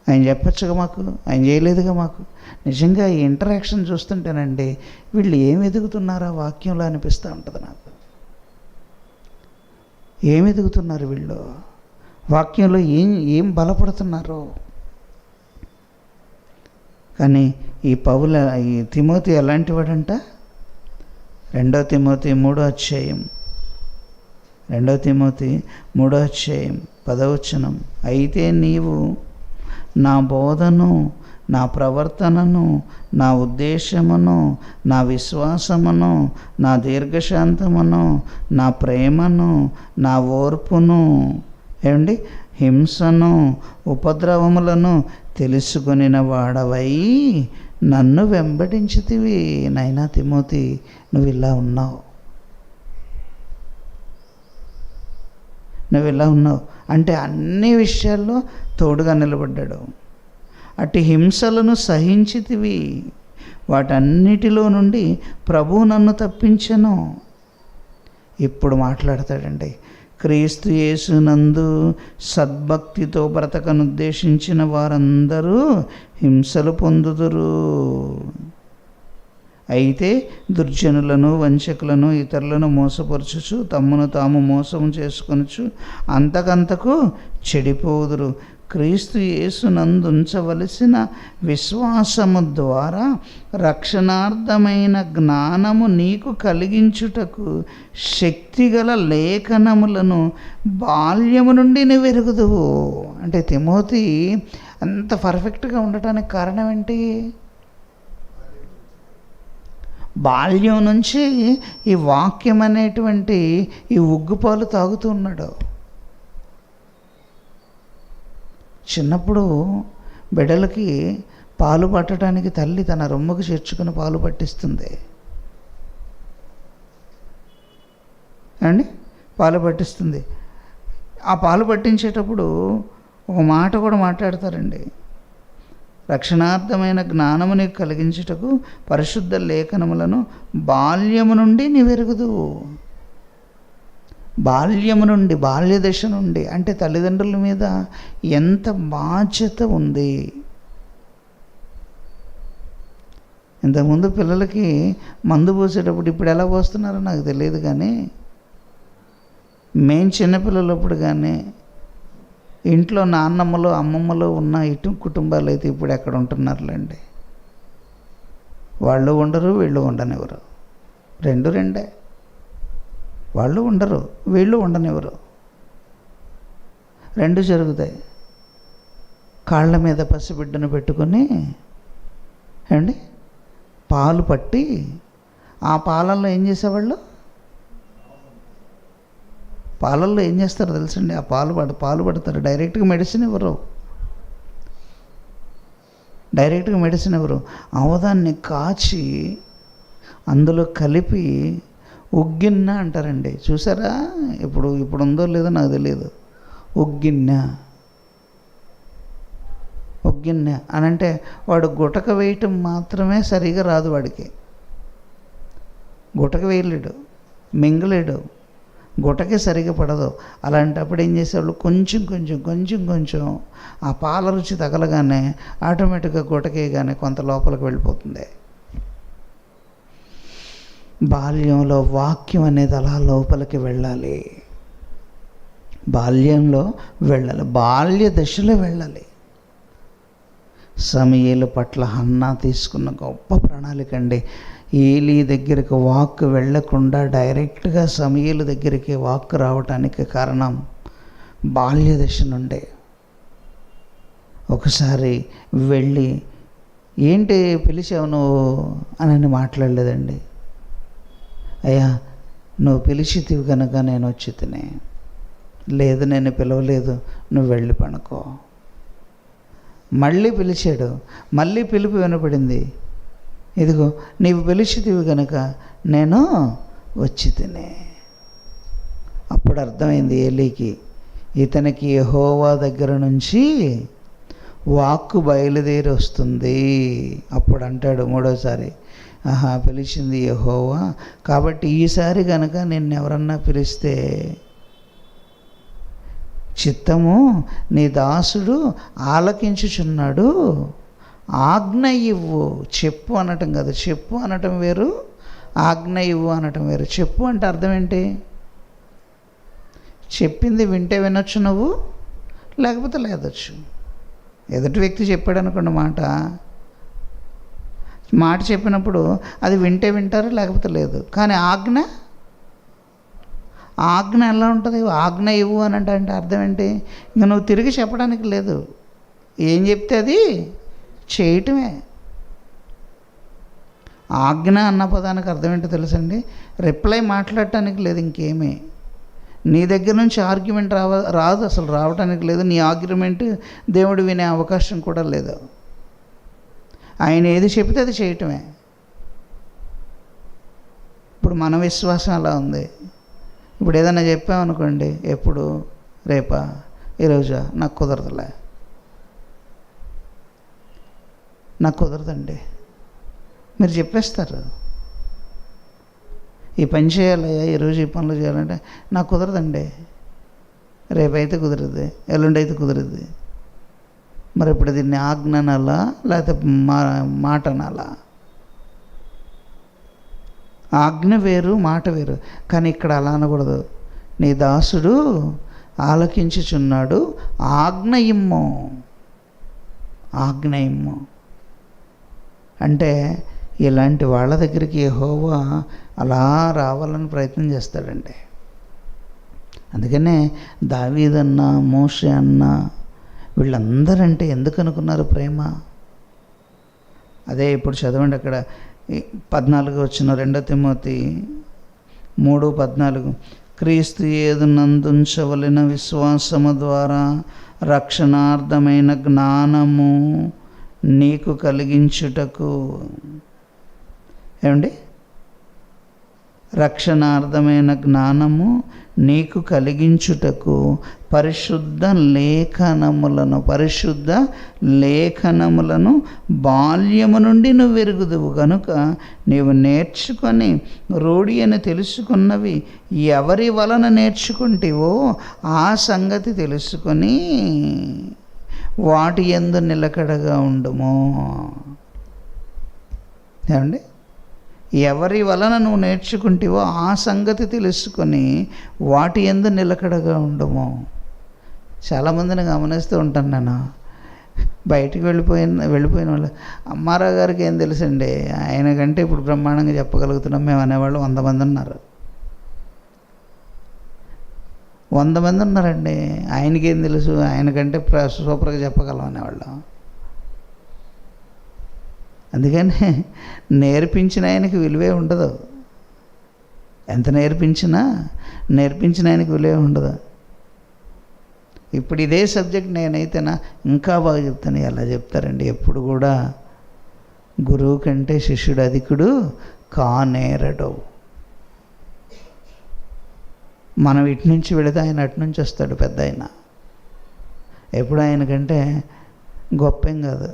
ఆయన చెప్పచ్చుగా మాకు, ఆయన చేయలేదుగా మాకు. నిజంగా ఈ ఇంటరాక్షన్ చూస్తుంటేనండి వీళ్ళు ఏం ఎదుగుతున్నారా వాక్యంలో అనిపిస్తూ ఉంటుంది నాకు. ఏం ఎదుగుతున్నారు వీళ్ళు వాక్యంలో, ఏం బలపడుతున్నారు. కానీ ఈ తిమోతి ఎలాంటి వాడంట? 2వ తిమోతి 3వ అధ్యాయం 2వ తిమోతి 3వ అధ్యాయం 10వ వచనం, అయితే నీవు నా బోధను, నా ప్రవర్తనను, నా ఉద్దేశమును, నా విశ్వాసమును, నా దీర్ఘశాంతమును, నా ప్రేమను, నా ఓర్పును, ఏమండి, హింసను, ఉపద్రవములను తెలుసుకొనిన వాడవై నన్ను వెంబడించితివి. నైనా తిమోతి, నువ్వు ఇలా ఉన్నావు, నువ్వు ఇలా ఉన్నావు అంటే అన్ని విషయాల్లో తోడుగా నిలబడ్డాడు. అట్టి హింసలను సహించితివి, వాటన్నిటిలో నుండి ప్రభువు నన్ను తప్పించెను. ఇప్పుడు మాట్లాడతాడండి. క్రీస్తు యేసునందు సద్భక్తితో బ్రతకనుద్దేశించిన వారందరూ హింసలు పొందుదురు. అయితే దుర్జనులను, వంచకులను, ఇతరులను మోసపరచుచు తమ్మును తాము మోసం చేసుకొనుచు అంతకంతకు చెడిపోదురు. క్రీస్తు యేసునందుంచవలసిన విశ్వాసము ద్వారా రక్షణార్థమైన జ్ఞానము నీకు కలిగించుటకు శక్తిగల లేఖనములను బాల్యము నుండి నువ్వు ఎరుగుదువు. అంటే తిమోతి అంత పర్ఫెక్ట్గా ఉండటానికి కారణం ఏంటి? బాల్యం నుంచి ఈ వాక్యం అనేటువంటి ఈ ఉగ్గుపాలు తాగుతూ ఉన్నాడు. చిన్నప్పుడు బిడ్డలకి పాలు పట్టడానికి తల్లి తన రొమ్ముకు చేర్చుకుని పాలు పట్టిస్తుంది అండి, పాలు పట్టిస్తుంది. ఆ పాలు పట్టించేటప్పుడు ఒక మాట కూడా మాట్లాడతారండి. రక్షణార్థమైన జ్ఞానము నీకు కలిగించుటకు పరిశుద్ధ లేఖనములను బాల్యము నుండి నీవెరుగుదువు. బాల్యము నుండి, బాల్య దశ నుండి అంటే తల్లిదండ్రుల మీద ఎంత బాధ్యత ఉంది. ఇంతకుముందు పిల్లలకి మందు పోసేటప్పుడు, ఇప్పుడు ఎలా పోస్తున్నారో నాకు తెలియదు, కానీ మేము చిన్నపిల్లలప్పుడు కానీ ఇంట్లో నాన్నమ్మలు అమ్మమ్మలు ఉన్న ఇటు కుటుంబాలు అయితే ఇప్పుడు ఎక్కడ ఉంటున్నారులేండి. వాళ్ళు ఉండరు, వీళ్ళు ఉండనివ్వరు. రెండే. వాళ్ళు ఉండరు, వీళ్ళు ఉండనివ్వరు. రెండు జరుగుతాయి. కాళ్ళ మీద పసిబిడ్డను పెట్టుకొని అండి పాలు పట్టి ఆ పాలల్లో ఏం చేసేవాళ్ళు? పాలల్లో ఏం చేస్తారో తెలుసండి? ఆ పాలు పడతారు. డైరెక్ట్గా మెడిసిన్ ఇవ్వరు. అవదాన్ని కాచి అందులో కలిపి ఉగ్గిన్న అంటారండి. చూసారా? ఇప్పుడు ఉందో లేదో నాకు తెలియదు. ఉగ్గిన్న అని అంటే వాడు గుటక వేయటం మాత్రమే సరిగా రాదు. వాడికి గుటక వేయలేడు, మింగలేడు, గుటకే సరిగా పడదు. అలాంటప్పుడు ఏం చేసేవాళ్ళు? కొంచెం ఆ పాల రుచి తగలగానే ఆటోమేటిక్గా గుటకేయగానే కొంత లోపలికి వెళ్ళిపోతుంది. బాల్యంలో వాక్యం అనేది అలా లోపలికి వెళ్ళాలి. బాల్య దశలో వెళ్ళాలి. సమూయేలు పట్ల హన్నా తీసుకున్న గొప్ప ప్రణాళిక అండి. ఏలీ దగ్గరికి వాక్ వెళ్ళకుండా డైరెక్ట్గా సమూయేలు దగ్గరికి వాక్ రావటానికి కారణం బాల్య దశ నుండే. ఒకసారి వెళ్ళి, ఏంటి పిలిచావు నువ్వు అని మాట్లాడలేదండి. అయ్యా, నువ్వు పిలిచితివి కనుక నేను వచ్చి తినే. లేదు, నేను పిలవలేదు, నువ్వు వెళ్ళి పనుకో. మళ్ళీ పిలిచాడు, మళ్ళీ పిలుపు వినపడింది. ఇదిగో నీవు పిలిచితివి కనుక నేను వచ్చి తినే. అప్పుడు అర్థమైంది ఏలీకి, ఇతనికి యెహోవా దగ్గర నుంచి వాక్కు బయలుదేరి వస్తుంది. అప్పుడు అంటాడు మూడోసారి, పిలిచింది యెహోవా, కాబట్టి ఈసారి కనుక నిన్నెవరన్నా పిలిస్తే చిత్తము నీ దాసుడు ఆలకించుచున్నాడు, ఆజ్ఞ ఇవ్వు. చెప్పు అనటం కాదు, చెప్పు అనటం వేరు, ఆజ్ఞ ఇవ్వు అనటం వేరు. చెప్పు అంటే అర్థం ఏంటి? చెప్పింది వింటే వినొచ్చు నువ్వు, లేకపోతే లేదొచ్చు. ఎదుటి వ్యక్తి చెప్పాడు అనుకోండి మాట చెప్పినప్పుడు అది వింటే వింటారు, లేకపోతే లేదు. కానీ ఆజ్ఞ ఎలా ఉంటుంది? ఆజ్ఞ ఇవ్వు అని అంటే అర్థం ఏంటి? ఇంకా నువ్వు తిరిగి చెప్పడానికి లేదు. ఏం చెప్తే అది చేయటమే. ఆజ్ఞ అన్న పదానికి అర్థం ఏంటో తెలుసండి? రిప్లై మాట్లాడటానికి లేదు, ఇంకేమీ. నీ దగ్గర నుంచి ఆర్గ్యుమెంట్ రాదు, అసలు రావటానికి లేదు. నీ ఆర్గ్యుమెంట్ దేవుడు వినే అవకాశం కూడా లేదు. ఆయన ఏది చెబితే అది చేయటమే. ఇప్పుడు మన విశ్వాసం అలా ఉంది. ఇప్పుడు ఏదైనా చెప్పామనుకోండి, ఎప్పుడు, రేపా, ఈరోజా, నాకు కుదరదులే, నాకు కుదరదండి. మీరు చెప్పేస్తారు, ఈ పని చేయాలయ్యా, ఈరోజు ఈ పనులు చేయాలంటే నాకు కుదరదండి, రేపైతే కుదరదు, ఎల్లుండి అయితే కుదరదు. మరి ఇప్పుడు దీన్ని ఆజ్ఞ అనాలా లేకపోతే మాట అనాలా? ఆజ్ఞ వేరు, మాట వేరు. కానీ ఇక్కడ అలా అనకూడదు. నీ దాసుడు ఆలకించుచున్నాడు, ఆజ్ఞ ఇమ్ము, ఆజ్ఞ ఇమ్ము. అంటే ఇలాంటి వాళ్ళ దగ్గరికి యెహోవా అలా రావాలని ప్రయత్నం చేస్తాడండి. అందుకనే దావీదన్నా, మోషే అన్నా, వీళ్ళందరంటే ఎందుకు అనుకున్నారు ప్రేమ? అదే ఇప్పుడు చదవండి, అక్కడ 14 వచ్చిన 2 తిమోతి 3:14, క్రీస్తు యేదునందుంచవలెన విశ్వాసము ద్వారా రక్షణార్థమైన జ్ఞానము నీకు కలిగించుటకు. ఏమండి? రక్షణార్థమైన జ్ఞానము నీకు కలిగించుటకు పరిశుద్ధ లేఖనములను బాల్యము నుండి నువ్వు ఎరుగుదువు కనుక నీవు నేర్చుకొని రూఢి అని తెలుసుకున్నవి ఎవరి వలన నేర్చుకుంటేవో ఆ సంగతి తెలుసుకొని వాటి యందు నిలకడగా ఉండుము. ఏమండి? ఎవరి వలన నువ్వు నేర్చుకుంటేవో ఆ సంగతి తెలుసుకొని వాటి యందు నిలకడగా ఉండము. చాలామందిని గమనిస్తూ ఉంటాను నేను. బయటికి వెళ్ళిపోయిన వాళ్ళు, అమ్మారావు గారికి ఏం తెలుసండి, ఆయన కంటే ఇప్పుడు బ్రహ్మాండంగా చెప్పగలుగుతున్నాం మేము అనేవాళ్ళు 100 మంది ఉన్నారు. 100 మంది ఉన్నారండి. ఆయనకేం తెలుసు, ఆయనకంటే సూపర్గా చెప్పగలం అనేవాళ్ళు. అందుకని నేర్పించిన ఆయనకి విలువే ఉండదు. ఎంత నేర్పించిన ఆయనకి విలువే ఉండదు. ఇప్పుడు ఇదే సబ్జెక్ట్ నేనైతేనా ఇంకా బాగా చెప్తాను. ఎలా చెప్తారండి? ఎప్పుడు కూడా గురువు కంటే శిష్యుడు అధికుడు కానేరడు. మనం ఇటు నుంచి వెళితే ఆయన అటు నుంచి వస్తాడు. పెద్ద ఆయన ఎప్పుడు ఆయనకంటే గొప్పేం కాదు.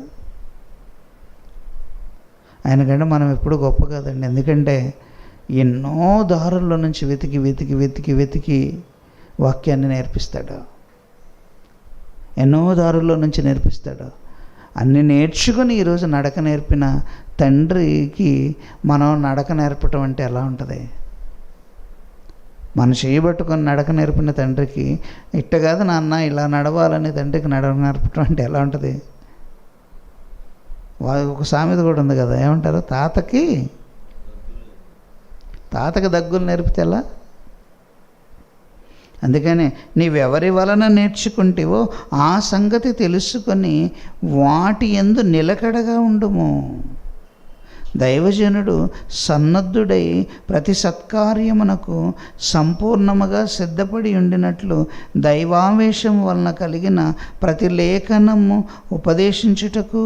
ఆయనకంటే మనం ఎప్పుడు గొప్ప కాదండి. ఎందుకంటే ఎన్నో దారుల్లో నుంచి వెతికి వాక్యాన్ని నేర్పిస్తాడు. ఎన్నో దారుల్లో నుంచి నేర్పిస్తాడు. అన్నీ నేర్చుకొని ఈరోజు నడక నేర్పిన తండ్రికి మనం నడక నేర్పటం అంటే ఎలా ఉంటుంది? మనం చేయబట్టుకొని నడక నేర్పిన తండ్రికి ఇట్ట కాదు నాన్న ఇలా నడవాలని తండ్రికి నడక నేర్పటం అంటే ఎలా ఉంటుంది? ఒక సామెత కూడా ఉంది కదా, ఏమంటారు? తాతకి దగ్గులు నేర్పితే ఎలా? అందుకని నీవెవరి వలన నేర్చుకుంటేవో ఆ సంగతి తెలుసుకొని వాటి యందు నిలకడగా ఉండుము. దైవజనుడు సన్నద్ధుడై ప్రతి సత్కార్యమునకు సంపూర్ణముగా సిద్ధపడి ఉండినట్లు దైవావేశం వలన కలిగిన ప్రతి లేఖనము ఉపదేశించుటకు,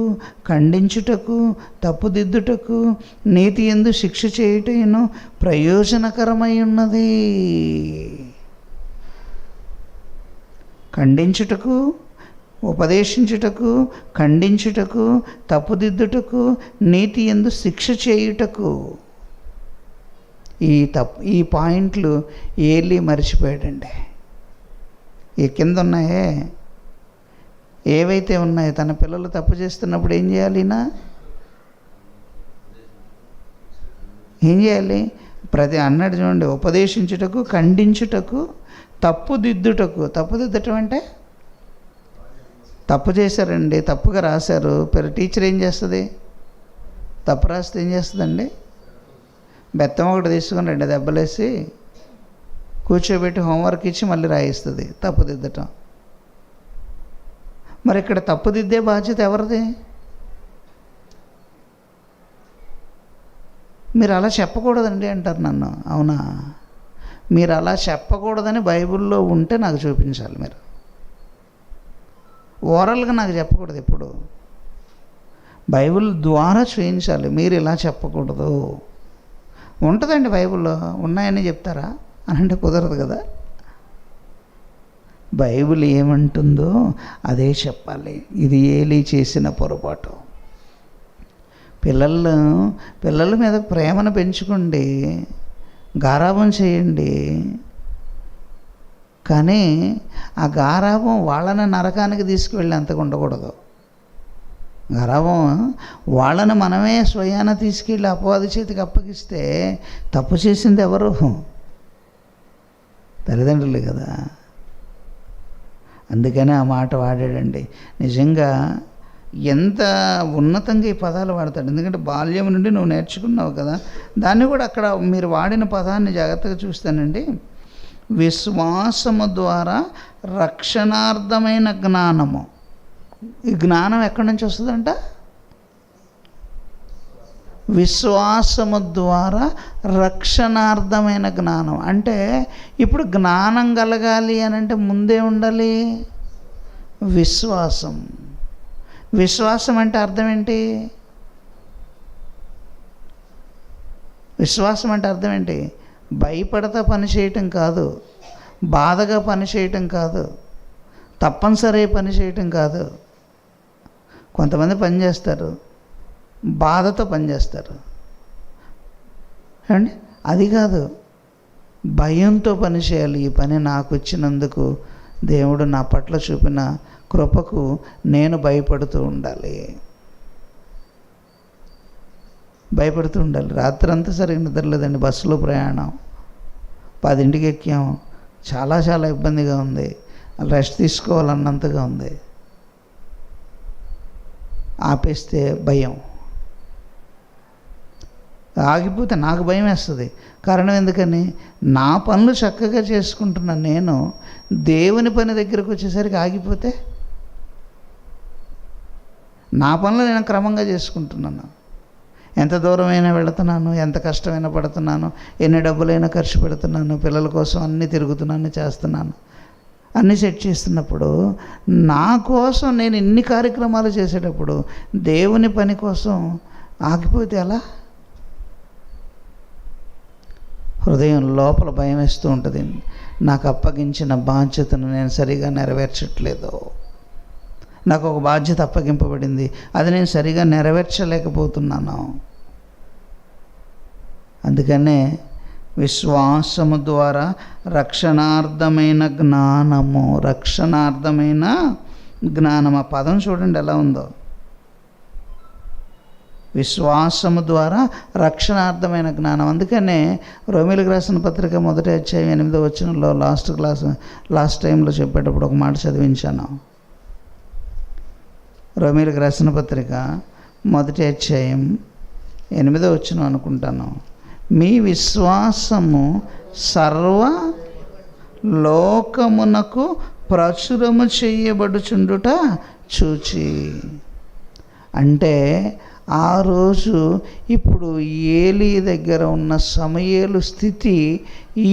ఖండించుటకు, తప్పుదిద్దుటకు, నీతి యందు శిక్ష చేయుటను ప్రయోజనకరమై ఉన్నది. ఖండించుటకు, ఉపదేశించుటకు, ఖండించుటకు, తప్పుదిద్దుటకు, నీతి యందు శిక్ష చేయుటకు. ఈ పాయింట్లు ఏలీ మర్చిపోయాడండి. ఈ కింద ఉన్నాయే, ఏవైతే ఉన్నాయో తన పిల్లలు తప్పు చేస్తున్నప్పుడు ఏం చేయాలి? ఏం చేయాలి? అన్నాడు చూడండి, ఉపదేశించుటకు, ఖండించుటకు, తప్పుదిద్దటం అంటే తప్పు చేశారండి, తప్పుగా రాశారు. టీచర్ ఏం చేస్తుంది? తప్పు రాస్తే ఏం చేస్తుందండి? బెత్తం ఒకటి తీసుకొని 2 దెబ్బలేసి కూర్చోబెట్టి హోంవర్క్ ఇచ్చి మళ్ళీ రాయిస్తుంది. తప్పుదిద్దటం. మరి ఇక్కడ తప్పుదిద్దే బాధ్యత ఎవరిది? మీరు అలా చెప్పకూడదండి అంటారు నన్ను. అవునా? మీరు అలా చెప్పకూడదని బైబిల్లో ఉంటే నాకు చూపించాలి. మీరు ఓరల్గా నాకు చెప్పకూడదు, ఎప్పుడు బైబిల్ ద్వారా చూపించాలి. మీరు ఇలా చెప్పకూడదు ఉంటుందండి బైబిల్లో, ఉన్నాయని చెప్తారా అని అంటే కుదరదు కదా. బైబిల్ ఏమంటుందో అదే చెప్పాలి. ఇది ఏలీ చేసిన పొరపాటు. పిల్లల మీద ప్రేమను పెంచుకోండి, గారాబం చేయండి, కానీ ఆ గారాబం వాళ్ళని నరకానికి తీసుకువెళ్ళి అంతగా ఉండకూడదు. గారాబం వాళ్ళని మనమే స్వయాన తీసుకెళ్ళి అపవాది చేతికి అప్పగిస్తే తప్పు చేసింది ఎవరు? తల్లిదండ్రులు కదా. అందుకనే ఆ మాట వాడాడండి. నిజంగా ఎంత ఉన్నతంగా ఈ పదాలు వాడతాడు. ఎందుకంటే బాల్యం నుండి నువ్వు నేర్చుకున్నావు కదా. దాన్ని కూడా అక్కడ మీరు వాడిన పదాన్ని జాగ్రత్తగా చూస్తానండి. విశ్వాసము ద్వారా రక్షణార్థమైన జ్ఞానము. ఈ జ్ఞానం ఎక్కడి నుంచి వస్తుందంట? విశ్వాసము ద్వారా రక్షణార్థమైన జ్ఞానం. అంటే ఇప్పుడు జ్ఞానం కలగాలి అని అంటే ముందే ఉండాలి విశ్వాసం. విశ్వాసం అంటే అర్థం ఏంటి? విశ్వాసం అంటే అర్థం ఏంటి? భయపడతా పని చేయటం కాదు, బాధగా పని చేయటం కాదు, తప్పనిసరి పని చేయటం కాదు. కొంతమంది పని చేస్తారు, బాధతో పనిచేస్తారు ఏమండి, అది కాదు. భయంతో పని చేయాలి. ఈ పని నాకు వచ్చినందుకు దేవుడు నా పట్ల చూపిన కృపకు నేను భయపడుతూ ఉండాలి, భయపడుతూ ఉండాలి. రాత్రంతా సరిగ్గా నిద్రలేదండి. బస్సులో ప్రయాణం 10ంటికి ఎక్కాము. చాలా ఇబ్బందిగా ఉంది. రెస్ట్ తీసుకోవాలన్నంతగా ఉంది. ఆపేస్తే భయం, ఆగిపోతే నాకు భయం వేస్తుంది. కారణం ఎందుకని? నా పనులు చక్కగా చేసుకుంటున్నాను, నేను దేవుని పని దగ్గరకు వచ్చేసరికి ఆగిపోతే, నా పనులు నేను క్రమంగా చేసుకుంటున్నాను. ఎంత దూరమైనా వెళుతున్నాను, ఎంత కష్టమైనా పడుతున్నాను, ఎన్ని డబ్బులైనా ఖర్చు పెడుతున్నాను, పిల్లల కోసం అన్నీ తిరుగుతున్నాను, చేస్తున్నాను, అన్నీ సెట్ చేస్తున్నప్పుడు నా కోసం నేను ఇన్ని కార్యక్రమాలు చేసేటప్పుడు దేవుని పని కోసం ఆగిపోతే ఎలా? హృదయం లోపల భయం వేస్తూ ఉంటుంది. నాకు అప్పగించిన బాధ్యతను నేను సరిగా నెరవేర్చట్లేదు. నాకు ఒక బాధ్యత అప్పగింపబడింది, అది నేను సరిగా నెరవేర్చలేకపోతున్నాను. అందుకనే విశ్వాసము ద్వారా రక్షణార్థమైన జ్ఞానము. రక్షణార్థమైన జ్ఞానం, ఆ పదం చూడండి ఎలా ఉందో. విశ్వాసము ద్వారా రక్షణార్థమైన జ్ఞానం. అందుకనే రోమీయులకు రాసిన పత్రిక 1వ అధ్యాయం 8వ వచనంలో లాస్ట్ టైంలో చెప్పేటప్పుడు ఒక మాట చదివించాను. రోమీయులకు రాసిన పత్రిక 1వ అధ్యాయం 8వ వచనం అనుకుంటాను. మీ విశ్వాసము సర్వ లోకమునకు ప్రచురము చేయబడుచుండుట చూచి. అంటే ఆ రోజు ఇప్పుడు ఏలీ దగ్గర ఉన్న సమూయేలు స్థితి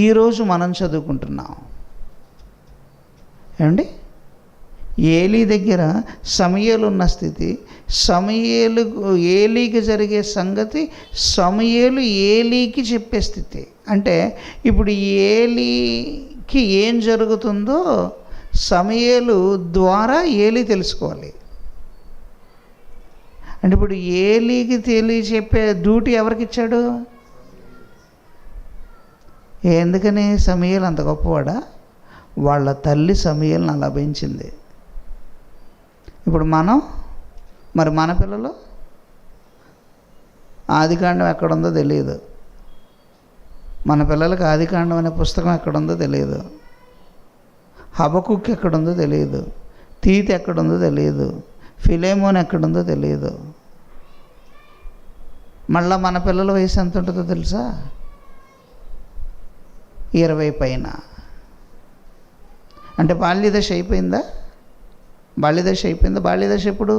ఈరోజు మనం చదువుకుంటున్నాం ఏమండి. ఏలీ దగ్గర సమూయేలు ఉన్న స్థితి, ఏలీకి జరిగే సంగతి సమూయేలు ఏలీకి చెప్పే స్థితి. అంటే ఇప్పుడు ఏలీకి ఏం జరుగుతుందో సమూయేలు ద్వారా ఏలీ తెలుసుకోవాలి. అంటే ఇప్పుడు ఏలీకి తెలియచెప్పే డ్యూటీ ఎవరికి ఇచ్చాడు? ఎందుకని? సమూయేలు అంత గొప్పవాడా? వాళ్ళ తల్లి సమూయేలుని అలా పెంచింది. ఇప్పుడు మన పిల్లలు ఆదికాండం ఎక్కడుందో తెలియదు. మన పిల్లలకి ఆదికాండం అనే పుస్తకం ఎక్కడుందో తెలియదు. హబకుక్ ఎక్కడుందో తెలియదు. తీతు ఎక్కడుందో తెలియదు. ఫిలేమోన్ ఎక్కడుందో తెలియదు. మళ్ళీ మన పిల్లల వయసు ఎంత ఉంటుందో తెలుసా? 20 పైన. అంటే బాల్యదశ అయిపోయిందా? బాల్యదశ ఎప్పుడు?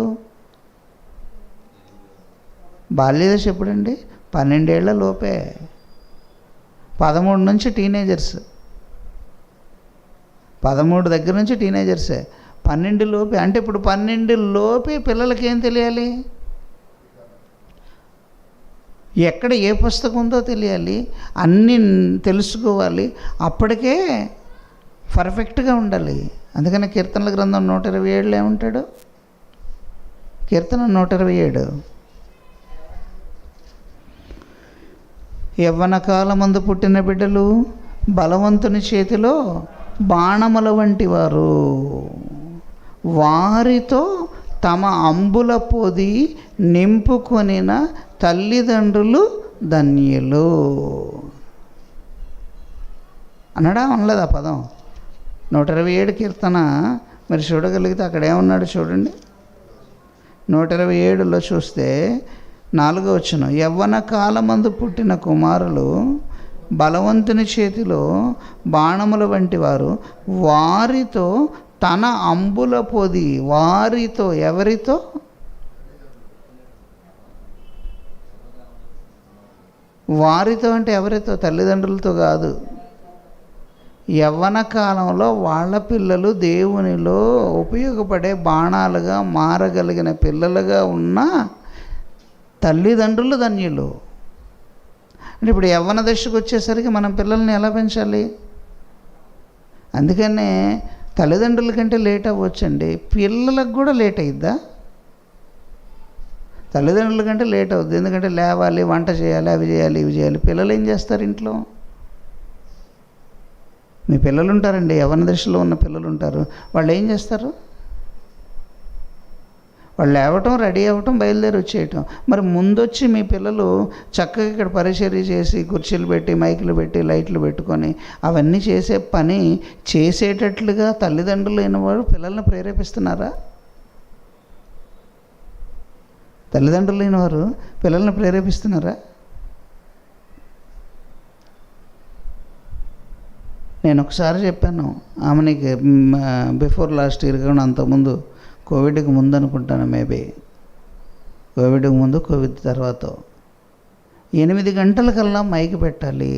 బాల్యదశ ఎప్పుడండి? 12 ఏళ్ల లోపే, 13 నుంచి టీనేజర్స్, 13 దగ్గర నుంచి టీనేజర్సే, 12 లోపే. అంటే ఇప్పుడు 12 లోపే పిల్లలకి ఏం తెలియాలి? ఎక్కడ ఏ పుస్తకం ఉందో తెలియాలి, అన్నీ తెలుసుకోవాలి, అప్పటికే పర్ఫెక్ట్గా ఉండాలి. అందుకని కీర్తనల గ్రంథం 127 ఏమంటాడు? కీర్తన 127, యవ్వన కాలమందు పుట్టిన బిడ్డలు బలవంతుని చేతిలో బాణముల వంటి వారు, వారితో తమ అంబుల పొది నింపుకొనిన తల్లిదండ్రులు ధన్యులు అన్నాడా? అనలేదు ఆ పదం? 127 కీర్తన మరి చూడగలిగితే అక్కడ ఏమన్నాడు చూడండి. 127లో చూస్తే 4వ వచనం, యవ్వన కాలమందు పుట్టిన కుమారులు బలవంతుని చేతిలో బాణముల వంటి వారు, వారితో తన అంబుల పొది, వారితో ఎవరితో? వారితో అంటే ఎవరితో? తల్లిదండ్రులతో కాదు. యవ్వన కాలంలో వాళ్ళ పిల్లలు దేవునిలో ఉపయోగపడే బాణాలుగా మారగలిగిన పిల్లలుగా ఉన్న తల్లిదండ్రులు ధన్యులు. అంటే ఇప్పుడు యవ్వన దశకు వచ్చేసరికి మనం పిల్లల్ని ఎలా పెంచాలి? అందుకనే తల్లిదండ్రుల కంటే లేట్ అవ్వచ్చండి, పిల్లలకు కూడా లేట్ అయిద్దా? తల్లిదండ్రుల కంటే లేట్ అవుద్ది. ఎందుకంటే లేవాలి, వంట చేయాలి, అవి చేయాలి, ఇవి చేయాలి. పిల్లలు ఏం చేస్తారు ఇంట్లో? మీ పిల్లలు ఉంటారండి, యవ్వన దశలో ఉన్న పిల్లలు ఉంటారు. వాళ్ళు ఏం చేస్తారు? వాళ్ళు లేవటం, రెడీ అవ్వటం, బయలుదేరి వచ్చేయటం. మరి ముందొచ్చి మీ పిల్లలు చక్కగా ఇక్కడ పరిచర్య చేసి కుర్చీలు పెట్టి, మైకులు పెట్టి, లైట్లు పెట్టుకొని అవన్నీ చేసే పని చేసేటట్లుగా తల్లిదండ్రులు అయిన వారు పిల్లల్ని ప్రేరేపిస్తున్నారా? తల్లిదండ్రులు అయిన వారు పిల్లల్ని ప్రేరేపిస్తున్నారా? నేను ఒకసారి చెప్పాను ఆమెకి, బిఫోర్ లాస్ట్ ఇయర్ కానీ అంతకుముందు, కోవిడ్కి ముందు అనుకుంటాను, మేబీ కోవిడ్కి ముందు, కోవిడ్ తర్వాత 8 గంటలకల్లా మైక్ పెట్టాలి,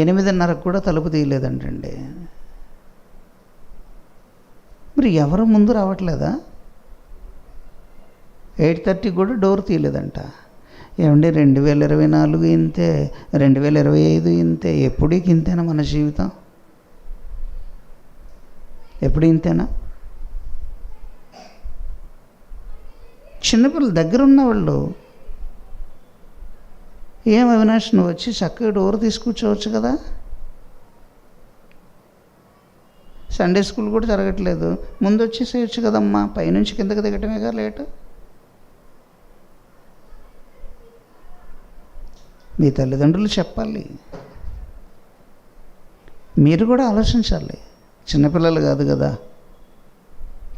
8:30 కూడా తలుపు తీయలేదంటండి. మరి ఎవరు ముందు రావట్లేదా? 8:30 కూడా డోర్ తీయలేదంట. ఏమండి 2024 ఇంతే, 2025 ఇంతే, ఎప్పుడీకి ఇంతేనా మన జీవితం? ఎప్పుడు ఇంతేనా? చిన్నపిల్లలు దగ్గర ఉన్నవాళ్ళు, ఏం అవినాష్ నువ్వు వచ్చి చక్కగా డోర్ తీసుకూర్చోవచ్చు కదా? సండే స్కూల్ కూడా జరగట్లేదు, ముందు వచ్చేసేయచ్చు కదమ్మా, పైనుంచి కిందకి దిగటమేగా లేటు. మీ తల్లిదండ్రులు చెప్పాలి, మీరు కూడా ఆలోచించాలి. చిన్నపిల్లలు కాదు కదా,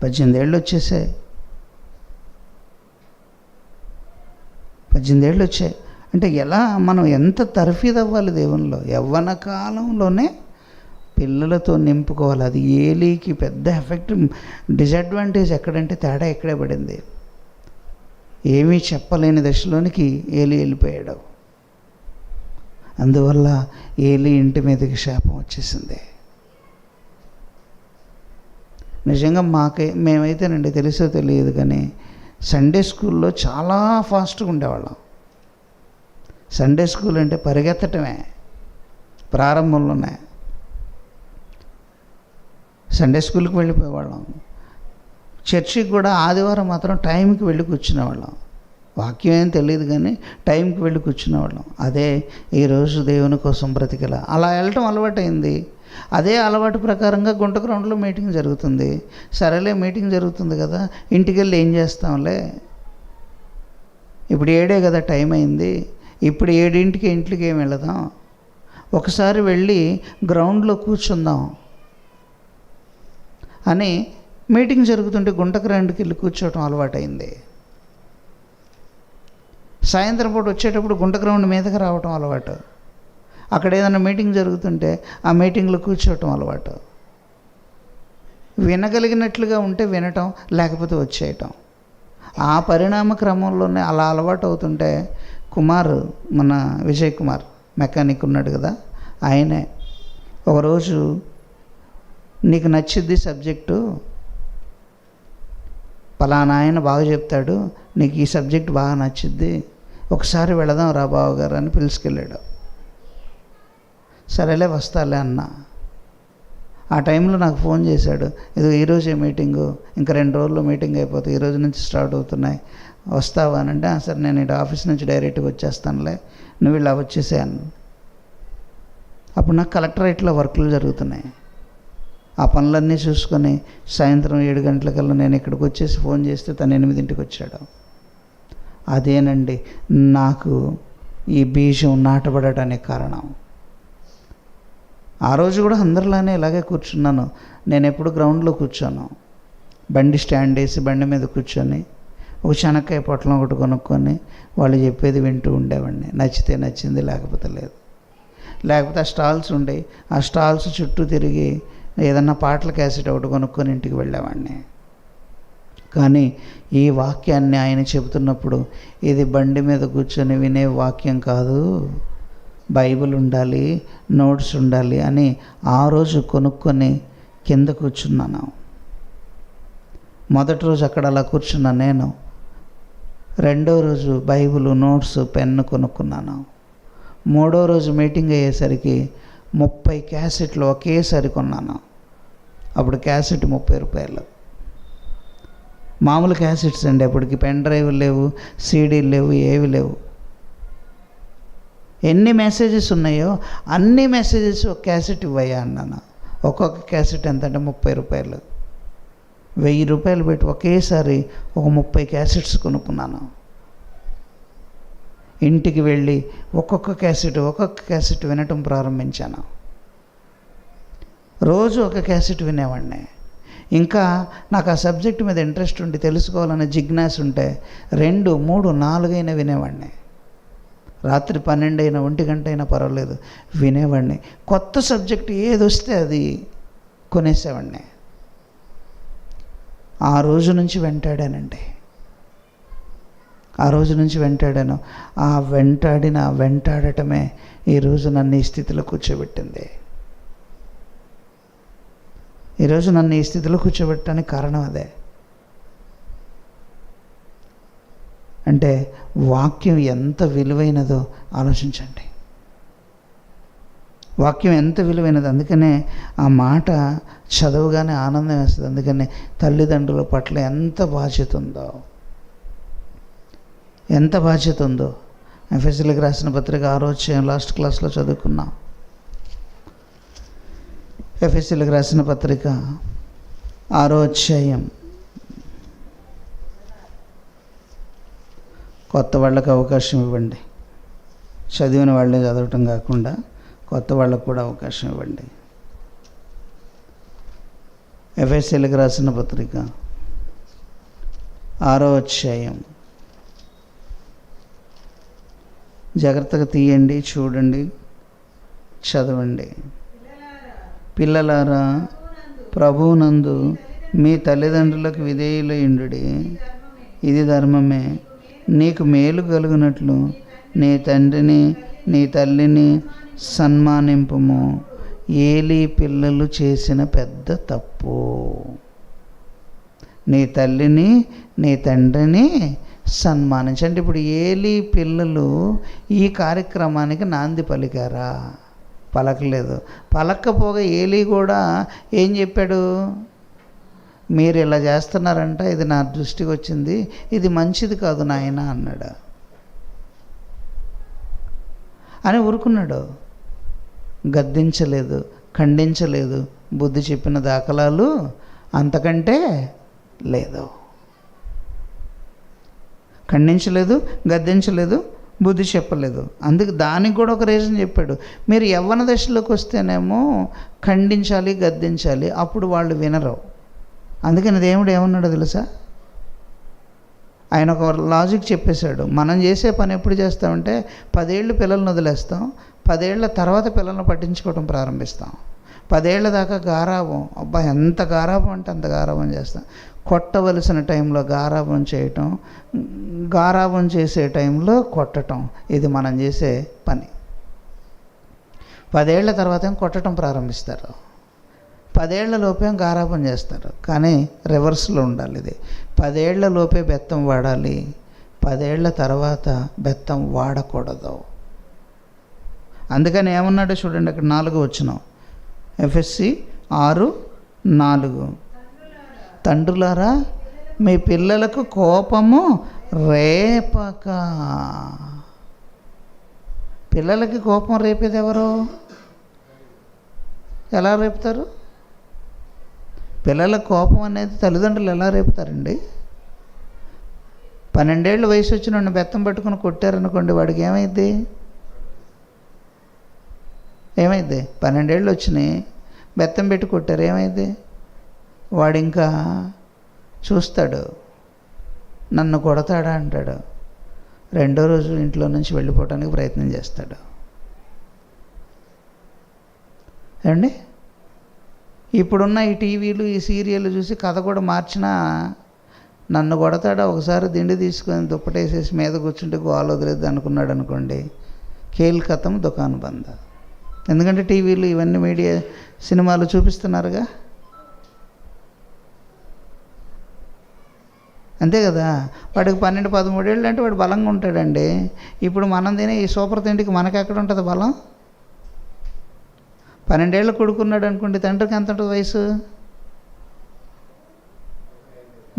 18 ఏళ్ళు వచ్చేసాయి, 18 ఏళ్ళు వచ్చాయి అంటే ఎలా మనం ఎంత తర్ఫీదు అవ్వాలి దేవునిలో. యవ్వన కాలంలోనే పిల్లలతో నింపుకోవాలి. అది ఏలీకి పెద్ద ఎఫెక్ట్, డిసడ్వాంటేజ్ ఎక్కడంటే తేడా ఎక్కడే పడింది. ఏమీ చెప్పలేని దశలోనికి ఏలీ వెళ్ళిపోయాడు. అందువల్ల ఏలీ ఇంటి మీదకి శాపం వచ్చేసింది. నిజంగా మేమైతేనండి, తెలుసో తెలియదు కానీ సండే స్కూల్లో చాలా ఫాస్ట్గా ఉండేవాళ్ళం. సండే స్కూల్ అంటే పరిగెత్తటమే ప్రారంభంలోనే. సండే స్కూల్కి వెళ్ళిపోయేవాళ్ళం. చర్చికి కూడా ఆదివారం మాత్రం టైంకి వెళ్ళి కూర్చునేవాళ్ళం. వాక్యం ఏం తెలియదు కానీ టైంకి వెళ్ళి కూర్చునేవాళ్ళం. అదే ఈరోజు దేవుని కోసం బ్రతికలా అలా వెళ్ళటం అలవాటైంది. అదే అలవాటు ప్రకారంగా గుంట గ్రౌండ్లో మీటింగ్ జరుగుతుంది. సరేలే మీటింగ్ జరుగుతుంది కదా, ఇంటికి వెళ్ళి ఏం చేస్తాంలే, ఇప్పుడు 7 కదా టైం అయింది, ఇప్పుడు 7ంటికి ఇంటికి ఏం వెళదాం, ఒకసారి వెళ్ళి గ్రౌండ్లో కూర్చుందాం అని మీటింగ్ జరుగుతుంటే గుంట గ్రౌండ్కి వెళ్ళి కూర్చోవటం అలవాటైంది. సాయంత్రం పూట వచ్చేటప్పుడు గుంట గ్రౌండ్ మీదకి రావటం అలవాటు. అక్కడ ఏదైనా మీటింగ్ జరుగుతుంటే ఆ మీటింగ్లో కూర్చోవటం అలవాటు. వినగలిగినట్లుగా ఉంటే వినటం, లేకపోతే వచ్చేయటం. ఆ పరిణామ క్రమంలోనే అలా అలవాటు అవుతుంటే కుమార్, మన విజయ్ కుమార్ మెకానిక్ ఉన్నాడు కదా, ఆయనే ఒకరోజు నీకు నచ్చిద్ది సబ్జెక్టు, పలానా ఆయన బాగా చెప్తాడు, నీకు ఈ సబ్జెక్ట్ బాగా నచ్చిద్ది, ఒకసారి వెళదాం రా బావగారు అని పిలుచుకెళ్ళాడు. సరేలే వస్తాలే అన్న. ఆ టైంలో నాకు ఫోన్ చేశాడు, ఇది ఈరోజే మీటింగు, ఇంకా 2 రోజుల్లో మీటింగ్ అయిపోతుంది, ఈరోజు నుంచి స్టార్ట్ అవుతున్నాయి, వస్తావా అని అంటే సరే నేను ఇటు ఆఫీస్ నుంచి డైరెక్ట్గా వచ్చేస్తానులే, నువ్వు ఇలా వచ్చేసాను. అప్పుడు నాకు కలెక్టరేట్లో వర్కులు జరుగుతున్నాయి. ఆ పనులన్నీ చూసుకొని సాయంత్రం 7 గంటలకల్లా నేను ఇక్కడికి వచ్చేసి ఫోన్ చేస్తే తను 8ంటికి వచ్చాడు. అదేనండి నాకు ఈ బీజం నాటబడటానికి కారణం. ఆ రోజు కూడా అందరిలానే ఇలాగే కూర్చున్నాను. నేను ఎప్పుడు గ్రౌండ్లో కూర్చోను, బండి స్టాండ్ వేసి బండి మీద కూర్చొని ఒక శనక్కాయ పొట్లం ఒకటి కొనుక్కొని వాళ్ళు చెప్పేది వింటూ ఉండేవాడిని. నచ్చితే నచ్చింది, లేకపోతే లేదు. లేకపోతే ఆ స్టాల్స్ ఉండేవి, ఆ స్టాల్స్ చుట్టూ తిరిగి ఏదన్నా పాటల క్యాసెట్ ఒకటి కొనుక్కొని ఇంటికి వెళ్ళేవాడిని. కానీ ఈ వాక్యాన్ని ఆయన చెబుతున్నప్పుడు ఇది బండి మీద కూర్చొని వినే వాక్యం కాదు, బైబిల్ ఉండాలి, నోట్స్ ఉండాలి అని ఆ రోజు కొనుక్కొని కింద కూర్చున్నాను. మొదటి రోజు అక్కడ అలా కూర్చున్నాను నేను. రెండో రోజు బైబిల్, నోట్స్, పెన్ను కొనుక్కున్నాను. మూడో రోజు మీటింగ్ అయ్యేసరికి 30 క్యాసెట్లు ఒకేసారి కొన్నాను. అప్పుడు క్యాసెట్ 30 రూపాయలు. మామూలు క్యాసెట్స్ అండి, అప్పటికి పెన్ డ్రైవ్లు లేవు, సీడీలు లేవు, ఏవి లేవు. ఎన్ని మెసేజెస్ ఉన్నాయో అన్ని మెసేజెస్ ఒక క్యాసెట్ ఇవ్వయ్యా అన్నాను. ఒక్కొక్క క్యాసెట్ ఎంత అంటే 30 రూపాయలు. 1000 రూపాయలు పెట్టి ఒకేసారి ఒక 30 క్యాసెట్స్ కొనుక్కున్నాను. ఇంటికి వెళ్ళి ఒక్కొక్క క్యాసెట్ వినటం ప్రారంభించాను. రోజు ఒక క్యాసెట్ వినేవాడిని. ఇంకా నాకు ఆ సబ్జెక్ట్ మీద ఇంట్రెస్ట్ ఉండి తెలుసుకోవాలనే జిజ్ఞాస ఉంటే 2, 3, 4 అయినా వినేవాడిని. రాత్రి 12 అయినా 1 గంట అయినా పర్వాలేదు వినేవాడిని. కొత్త సబ్జెక్ట్ ఏది వస్తే అది కొనేసేవాడిని. ఆ రోజు నుంచి వెంటాడానండి. ఆ రోజు నుంచి వెంటాడాను. ఆ వెంటాడటమే ఈరోజు నన్ను ఈ స్థితిలో కూర్చోబెట్టింది. ఈరోజు నన్ను ఈ స్థితిలో కూర్చోబెట్టడానికి కారణం అదే. అంటే వాక్యం ఎంత విలువైనదో ఆలోచించండి. వాక్యం ఎంత విలువైనది. అందుకనే ఆ మాట చదవగానే ఆనందం వేస్తుంది. అందుకనే తల్లిదండ్రుల పట్ల ఎంత బాధ్యత ఉందో ఎఫెసీయులకు రాసిన పత్రిక 6వ అధ్యాయం లాస్ట్ క్లాస్లో చదువుకున్నాం. ఎఫెసీయులకు రాసిన పత్రిక 6వ అధ్యాయం. కొత్త వాళ్ళకి అవకాశం ఇవ్వండి. చదివిన వాళ్ళే చదవటం కాకుండా కొత్త వాళ్ళకు కూడా అవకాశం ఇవ్వండి. ఎఫెసీయులకు రాసిన పత్రిక 6వ అధ్యాయం. జాగ్రత్తగా తీయండి, చూడండి, చదవండి. పిల్లలారా, ప్రభువునందు మీ తల్లిదండ్రులకు విధేయులయుండుడి, ఇది ధర్మమే. నీకు మేలు కలుగునట్లు నీ తండ్రిని నీ తల్లిని సన్మానింపుము. ఏలీ పిల్లలు చేసిన పెద్ద తప్పు. నీ తల్లిని నీ తండ్రిని సన్మానించండి. ఇప్పుడు ఏలీ పిల్లలు ఈ కార్యక్రమానికి నాంది పలికారా? పలకలేదు. పలక్కపోగా ఏలీ కూడా ఏం చెప్పాడు? మీరు ఇలా చేస్తున్నారంట, ఇది నా దృష్టికి వచ్చింది, ఇది మంచిది కాదు నాయనా అన్నాడు. అని ఊరుకున్నాడు. గద్దించలేదు, ఖండించలేదు. బుద్ధి చెప్పిన దాఖలాలు అంతకంటే లేదు. ఖండించలేదు, గద్దించలేదు, బుద్ధి చెప్పలేదు. అందుకు దానికి కూడా ఒక రీజన్ చెప్పాడు. మీరు యవ్వన దశలోకి వస్తేనేమో ఖండించాలి, గద్దించాలి, అప్పుడు వాళ్ళు వినరు. అందుకని దేవుడు ఏమన్నాడో తెలుసా? ఆయన ఒక లాజిక్ చెప్పేశాడు. మనం చేసే పని ఎప్పుడు చేస్తామంటే 10 ఏళ్ళు పిల్లల్ని వదిలేస్తాం, 10 ఏళ్ల తర్వాత పిల్లల్ని పట్టించుకోవడం ప్రారంభిస్తాం. 10 ఏళ్ల దాకా గారాబం. అబ్బా ఎంత గారాబం అంటే అంత గారాబం చేస్తాం. కొట్టవలసిన టైంలో గారాబం చేయటం, గారాబం చేసే టైంలో కొట్టటం, ఇది మనం చేసే పని. 10 ఏళ్ల తర్వాత ఏం కొట్టడం ప్రారంభిస్తారు, 10 ఏళ్ల లోపే గారాబం చేస్తారు. కానీ రివర్స్లో ఉండాలి ఇది. 10 ఏళ్ల లోపే బెత్తం వాడాలి, 10 ఏళ్ల తర్వాత బెత్తం వాడకూడదు. అందుకని ఏమన్నాడు చూడండి, అక్కడ 4 వచనం, ఎఫెసీ 6:4, తండ్రులారా మీ పిల్లలకు కోపము రేపక. పిల్లలకి కోపం రేపేది ఎవరు? ఎలా రేపుతారు? పిల్లల కోపం అనేది తల్లిదండ్రులు ఎలా రేపుతారండి? 12 ఏళ్ళ వయసు వచ్చిన బెత్తం పట్టుకుని కొట్టారనుకోండి, వాడికి ఏమైంది? 12 ఏళ్ళు వచ్చినాయి, బెత్తం పెట్టి కొట్టారు, ఏమైంది? వాడు ఇంకా చూస్తాడు, నన్ను కొడతాడా అంటాడు. 2వ రోజు ఇంట్లో నుంచి వెళ్ళిపోవడానికి ప్రయత్నం చేస్తాడు. ఏమండి, ఇప్పుడున్న ఈ టీవీలు, ఈ సీరియల్ చూసి కథ కూడా మార్చినా నన్ను కొడతాడా, ఒకసారి దిండి తీసుకొని దుప్పటేసేసి మీద కూర్చుంటే గోల వదిలేదు అనుకున్నాడు అనుకోండి, ఖేల్ ఖతం దుకాన్ బంద్. ఎందుకంటే టీవీలు ఇవన్నీ మీడియా సినిమాలు చూపిస్తున్నారుగా, అంతే కదా. వాడికి 12-13 ఏళ్ళు అంటే వాడు బలంగా ఉంటాడండి. ఇప్పుడు మనం తినే ఈ సూపర్ తిండికి మనకెక్కడ ఉంటుంది బలం? 12 ఏళ్ళు కొడుకున్నాడు అనుకోండి, తండ్రికి ఎంత ఉంటుంది వయసు?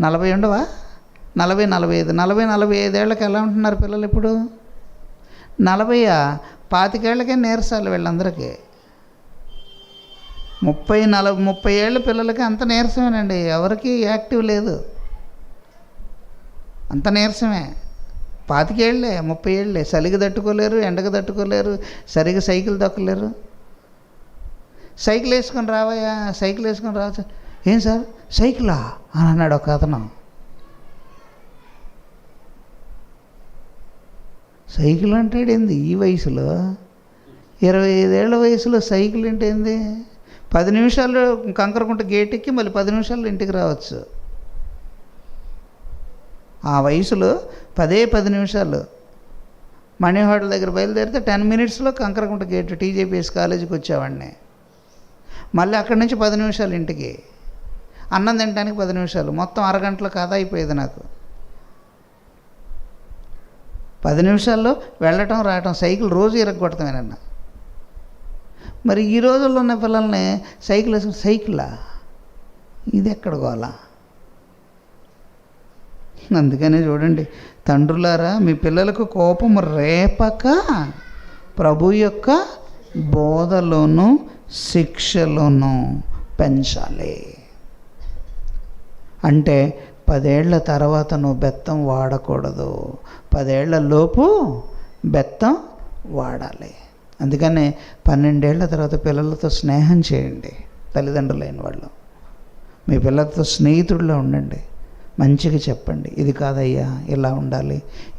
40 ఉండవా? 40, 45, 45 ఏళ్ళకి ఎలా ఉంటున్నారు పిల్లలు ఇప్పుడు? 25 ఏళ్ళకే నీరసాలు వీళ్ళందరికీ. 30 ఏళ్ళ పిల్లలకి అంత నీరసమేనండి, ఎవరికి యాక్టివ్ లేదు, అంత నీరసమే. 25 ఏళ్ళే, 30 ఏళ్ళే, చలికి తట్టుకోలేరు, ఎండకు తట్టుకోలేరు, సరిగ్గా సైకిల్ తొక్కలేరు. సైకిల్ వేసుకొని రావయ్యా, సైకిల్ వేసుకొని రావచ్చు. ఏం సార్ సైకిలా అని అన్నాడు ఒక అతను. సైకిల్ అంటాడు ఏంది ఈ వయసులో? 25 ఏళ్ళ వయసులో సైకిల్ అంటే ఏంది? 10 నిమిషాల్లో కంకరకుంట గేట్ ఎక్కి మళ్ళీ 10 నిమిషాల్లో ఇంటికి రావచ్చు. ఆ వయసులో 10 నిమిషాలు మణి హోటల్ దగ్గర బయలుదేరితే 10 మినిట్స్లో కంకరకుంట గేట్ టీజేపీఎస్ కాలేజీకి వచ్చేవాడిని. మళ్ళీ అక్కడి నుంచి 10 నిమిషాలు ఇంటికి, అన్నం తినడానికి 10 నిమిషాలు, మొత్తం అరగంటలో కథ అయిపోయేది నాకు. 10 నిమిషాల్లో వెళ్ళటం రావటం, సైకిల్ రోజు ఇరగొడతామేనన్నా. మరి ఈ రోజుల్లో ఉన్న పిల్లల్ని సైకిల్ వేసుకుని సైకిలా, ఇది ఎక్కడ గోలా? అందుకనే చూడండి, తండ్రులారా మీ పిల్లలకు కోపం రేపక ప్రభు యొక్క బోధలోను శిక్షలోను పెంచాలి. అంటే 10 ఏళ్ల తర్వాత నువ్వు బెత్తం వాడకూడదు, 10 ఏళ్ల లోపు బెత్తం వాడాలి. అందుకనే 12 ఏళ్ల తర్వాత పిల్లలతో స్నేహం చేయండి. తల్లిదండ్రులైన వాళ్ళు మీ పిల్లలతో స్నేహితుడిలో ఉండండి, మంచిగా చెప్పండి, ఇది కాదయ్యా ఇలా ఉండాలి,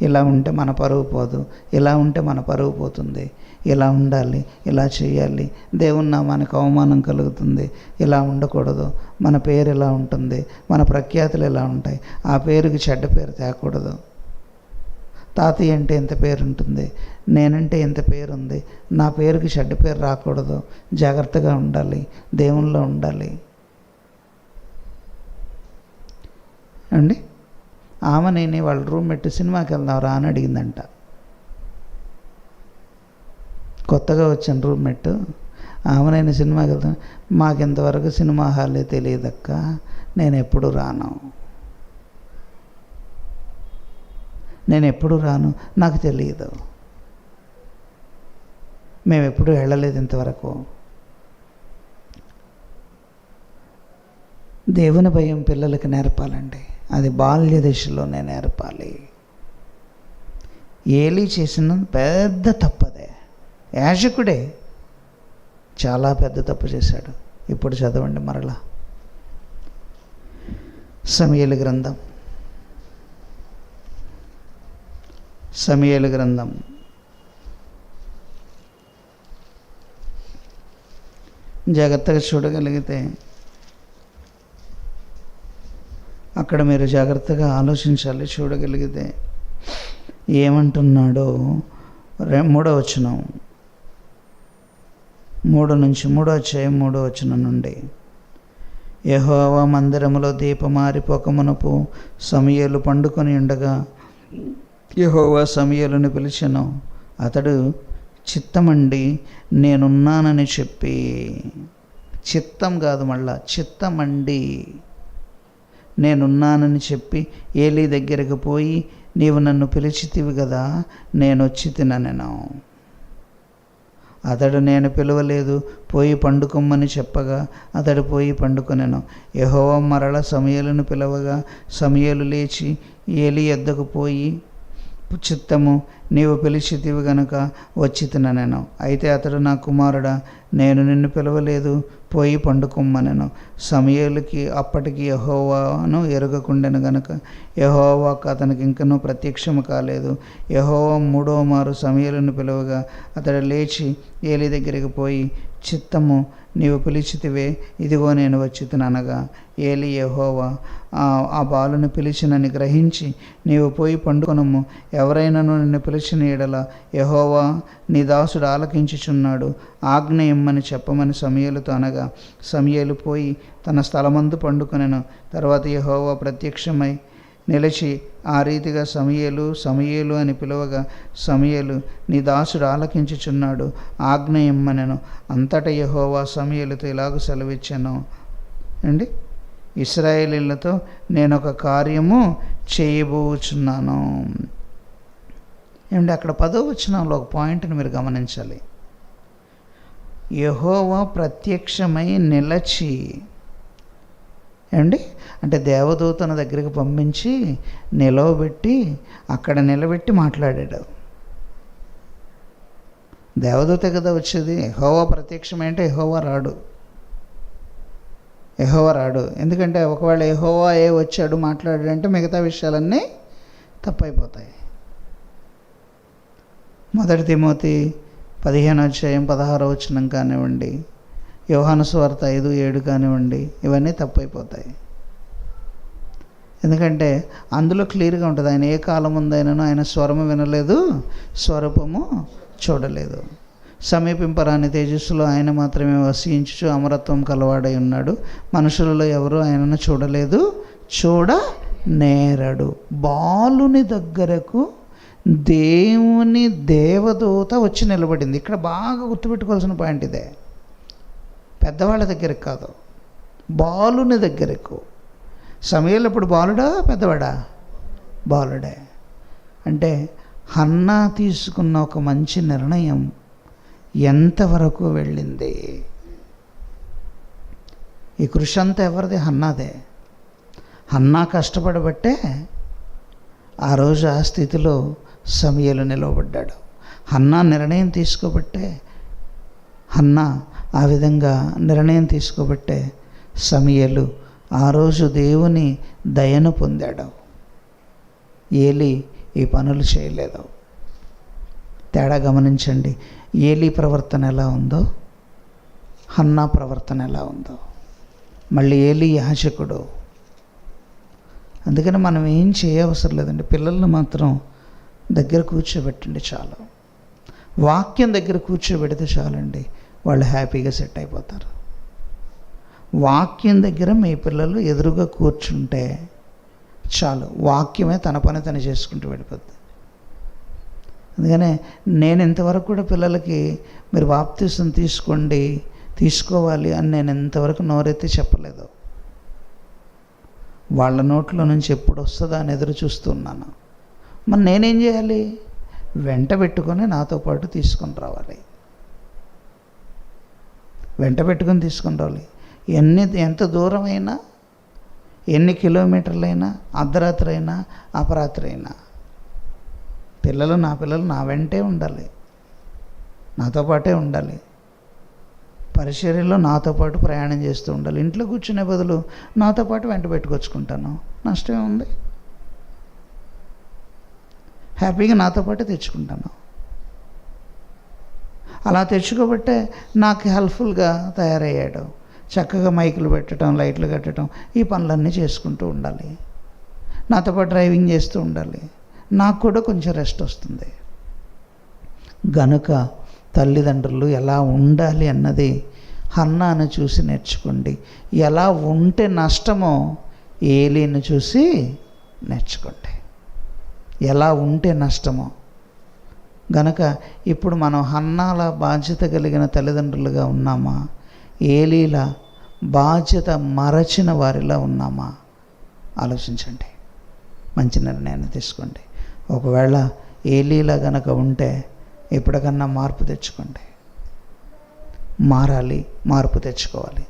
ఇలా ఉంటే మన పరువు పోదు, ఇలా ఉంటే మన పరువు పోతుంది, ఇలా ఉండాలి, ఇలా చేయాలి, దేవుని నామానికి అవమానం కలుగుతుంది, ఇలా ఉండకూడదు, మన పేరు ఇలా ఉంటుంది, మన ప్రఖ్యాతులు ఇలా ఉంటాయి, ఆ పేరుకి చెడ్డ పేరు తేకూడదు. తాతయ్య అంటే ఎంత పేరు ఉంటుంది, నేనంటే ఎంత పేరు ఉంది, నా పేరుకి చెడ్డ పేరు రాకూడదు, జాగ్రత్తగా ఉండాలి, దేవునిలో ఉండాలి అండి. ఆమె నేను వాళ్ళ రూమ్మేట్ సినిమాకి వెళ్దాంరా అని అడిగిందంట. కొత్తగా వచ్చిన రూమ్మేట్ ఆమె నేను సినిమాకి వెళ్తాను, మాకింతవరకు సినిమా హాలే తెలియదక్క, నేను ఎప్పుడు రాను, నాకు తెలియదు, మేము ఎప్పుడు వెళ్ళలేదు ఇంతవరకు. దేవుని భయం పిల్లలకి నేర్పాలండి, అది బాల్య దశలోనే నేర్పాలి. ఏలీ చేసిన పెద్ద తప్పదే, యాజకుడే చాలా పెద్ద తప్పు చేశాడు. ఇప్పుడు చదవండి మరలా సమూయేలు గ్రంథం 1 జాగ్రత్తగా చూడగలిగితే అక్కడ మీరు జాగ్రత్తగా ఆలోచించాలి. చూడగలిగితే ఏమంటున్నాడో 3వ వచనం, 3 అధ్యాయం 3వ వచనం నుండి, యెహోవా మందిరములో దీపమారిపోకమునపు సమూయేలు పండుకొని ఉండగా యెహోవా సమూయేలును పిలిచెను. అతడు చిత్తమండి నేనున్నానని చెప్పి, చిత్తం కాదు మళ్ళా, చిత్తమండి నేనున్నానని చెప్పి ఏలీ దగ్గరకు పోయి, నీవు నన్ను పిలిచితివి కదా, నేను వచ్చి తిననెను. అతడు నేను పిలవలేదు, పోయి పండుకొమ్మని చెప్పగా అతడు పోయి పండుకొనెను. యెహోవా మరల సమూయేలును పిలవగా సమూయేలు లేచి ఏలీ యొద్దకు పోయి, చిత్తము నీవు పిలిచితివి గనుక వచ్చి తిననెను. అయితే అతడు, నా కుమారుడా, నేను నిన్ను పిలవలేదు, పోయి పండుకొమ్మనెను. సమూయేలుకి అప్పటికి యెహోవాను ఎరుగకుండెను గనుక యెహోవాకు అతనికి ఇంకనూ ప్రత్యక్షము కాలేదు. యెహోవా 3వ మారు సమూయేలును పిలవగా అతడు లేచి ఏలీ దగ్గరికి పోయి, చిత్తము నీవు పిలిచితివే, ఇదిగో నేను వచ్చి తిననగా ఏలీ యెహోవా ఆ బాలుని పిలిచినని గ్రహించి, నీవు పోయి పండుకొనుము, ఎవరైనాను నిన్ను పిలిచిన ఎడల యెహోవా నీ దాసుడు ఆలకించుచున్నాడు, ఆజ్ఞ ఇమ్మని చెప్పమని సమూయేలుతో అనగా సమూయేలు పోయి తన స్థలమందు పండుకొనెను. తర్వాత యెహోవా ప్రత్యక్షమై నిలిచి ఆ రీతిగా సమూయేలు సమూయేలు అని పిలువగా సమూయేలు, నీ దాసుడు ఆలకించుచున్నాడు, ఆజ్ఞ ఇమ్మనెను. అంతటా యెహోవా సమూయేలుతో ఇలాగ సెలవిచ్చెను అండి, ఇశ్రాయేలీయులతో నేను ఒక కార్యము చేయబోచున్నాను. ఏమండి, అక్కడ 10వ వచనంలో ఒక పాయింట్ని మీరు గమనించాలి. యెహోవా ప్రత్యక్షమై నిలచి, ఏమండి, అంటే దేవదూతన దగ్గరికి పంపించి నిలవబెట్టి అక్కడ నిలబెట్టి మాట్లాడాడు. దేవదూత కదా వచ్చేది. యెహోవా ప్రత్యక్షమైంటే యెహోవా రాడు. ఎందుకంటే ఒకవేళ యెహోవా వచ్చాడు మాట్లాడాడంటే మిగతా విషయాలన్నీ తప్పైపోతాయి. 1 తిమోతి 15వ అధ్యాయం 16వ వచనం కానివ్వండి, యోహాను సువార్త 5:7 కానివ్వండి, ఇవన్నీ తప్పైపోతాయి. ఎందుకంటే అందులో క్లియర్గా ఉంటుంది, ఆయన ఏ కాలం ముందైనాను ఆయన స్వరము వినలేదు, స్వరూపము చూడలేదు. సమీపింపరాని తేజస్సులో ఆయన మాత్రమే వసించుచు అమరత్వం కలవాడై ఉన్నాడు. మనుషులలో ఎవరు ఆయనను చూడలేదు, చూడనేరడు. బాలుని దగ్గరకు దేవుని దేవదూత వచ్చి నిలబడింది. ఇక్కడ బాగా గుర్తుపెట్టుకోవాల్సిన పాయింట్ ఇదే. పెద్దవాళ్ళ దగ్గరకు కాదు, బాలుని దగ్గరకు. సమూయేలు అప్పుడు బాలుడా పెద్దవాడా? బాలుడే. అంటే హన్నా తీసుకున్న ఒక మంచి నిర్ణయం ఎంతవరకు వెళ్ళింది? ఈ కృషి అంతా ఎవరిది? హన్నాదే. హన్నా కష్టపడబట్టే ఆ రోజు ఆ స్థితిలో సమూయేలు నిలవబడ్డాడు. హన్నా నిర్ణయం తీసుకోబట్టే, హన్నా ఆ విధంగా నిర్ణయం తీసుకోబట్టే సమూయేలు ఆ రోజు దేవుని దయను పొందాడు. ఏలీ ఈ పనులు చేయలేదు. తేడా గమనించండి. ఏలీ ప్రవర్తన ఎలా ఉందో, హన్నా ప్రవర్తన ఎలా ఉందో. మళ్ళీ ఏలీ యాజకుడు. అందుకని మనం ఏం చేయవసరం లేదండి. పిల్లల్ని మాత్రం దగ్గర కూర్చోబెట్టండి చాలు. వాక్యం దగ్గర కూర్చోబెడితే చాలండి, వాళ్ళు హ్యాపీగా సెట్ అయిపోతారు. వాక్యం దగ్గర మీ పిల్లలు ఎదురుగా కూర్చుంటే చాలు, వాక్యమే తన పని తను చేసుకుంటూ వెళ్ళిపోద్ది. అందుకనే నేను ఇంతవరకు కూడా పిల్లలకి మీరు బాప్తిసం తీసుకోవాలి అని నేను ఇంతవరకు నోరెత్తి చెప్పలేదు. వాళ్ళ నోట్లో నుంచి ఎప్పుడు వస్తుందా అని ఎదురు చూస్తున్నాను. మరి నేనేం చేయాలి? వెంట పెట్టుకొని నాతో పాటు తీసుకొని రావాలి. వెంట పెట్టుకొని తీసుకొని రావాలి. ఎంత దూరమైనా, ఎన్ని కిలోమీటర్లైనా, అర్ధరాత్రి అయినా, అపరాత్రి అయినా నా పిల్లలు నా వెంటే ఉండాలి, నాతో పాటే ఉండాలి. పరిచర్యలో నాతో పాటు ప్రయాణం చేస్తూ ఉండాలి. ఇంట్లో కూర్చునే బదులు నాతో పాటు వెంట పెట్టుకొచ్చుకుంటాను, నష్టమే ఉంది. హ్యాపీగా నాతో పాటు తెచ్చుకుంటాను. అలా తెచ్చుకోబట్టే నాకు హెల్ప్ఫుల్గా తయారయ్యాడు. చక్కగా మైకులు పెట్టడం, లైట్లు కట్టడం, ఈ పనులన్నీ చేసుకుంటూ ఉండాలి. నాతో పాటు డ్రైవింగ్ చేస్తూ ఉండాలి. నాకు కూడా కొంచెం రెస్ట్ వస్తుంది. గనుక తల్లిదండ్రులు ఎలా ఉండాలి అన్నది హన్నాను చూసి నేర్చుకోండి. ఎలా ఉంటే నష్టమో ఏలీని చూసి నేర్చుకోండి. ఎలా ఉంటే నష్టమో. గనక ఇప్పుడు మనం హన్నాల బాధ్యత కలిగిన తల్లిదండ్రులుగా ఉన్నామా, ఏలీల బాధ్యత మరచిన వారిలా ఉన్నామా ఆలోచించండి. మంచి నిర్ణయాన్ని తీసుకోండి. ఒకవేళ ఏలీలా గనక ఉంటే ఎప్పటికన్నా మార్పు తెచ్చుకోండి. మారాలి, మార్పు తెచ్చుకోవాలి.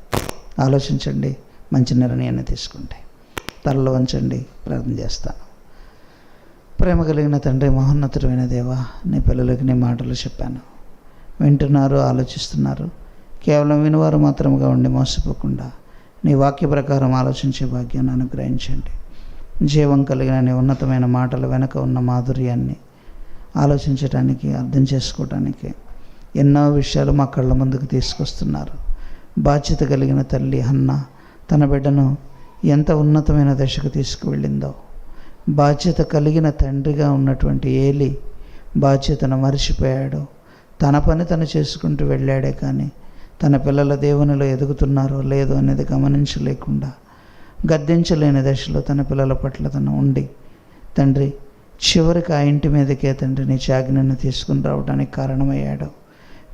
ఆలోచించండి, మంచి నిర్ణయాన్ని తీసుకోండి. తలలో వంచండి, ప్రార్థన చేస్తాను. ప్రేమ కలిగిన తండ్రి, మహోన్నతుడైన దేవా, నీ పిల్లలకి నీ మాటలు చెప్పాను. వింటున్నారు, ఆలోచిస్తున్నారు. కేవలం వినివారు మాత్రముగా ఉండి మోసపోకుండా నీ వాక్య ప్రకారం ఆలోచించే భాగ్యాన్ని అనుగ్రహించండి. జీవం కలిగిన నీ ఉన్నతమైన మాటల వెనుక ఉన్న మాధుర్యాన్ని ఆలోచించటానికి, అర్థం చేసుకోవటానికి ఎన్నో విషయాలు మా కళ్ళ ముందుకు తీసుకొస్తున్నారు. బాధ్యత కలిగిన తల్లి హన్నా తన బిడ్డను ఎంత ఉన్నతమైన దశకు తీసుకువెళ్ళిందో, బాధ్యత కలిగిన తండ్రిగా ఉన్నటువంటి ఏలి బాధ్యతను మరిచిపోయాడు. తన పని తను చేసుకుంటూ వెళ్ళాడే కానీ తన పిల్లల దేవునిలో ఎదుగుతున్నారో లేదో అనేది గమనించలేకుండా గద్దించలేని దశలో తన పిల్లల పట్ల తను ఉండి, తండ్రి చివరికి ఆ ఇంటి మీదకే తండ్రి నీ ఆజ్ఞను తీసుకుని రావడానికి కారణమయ్యాడు.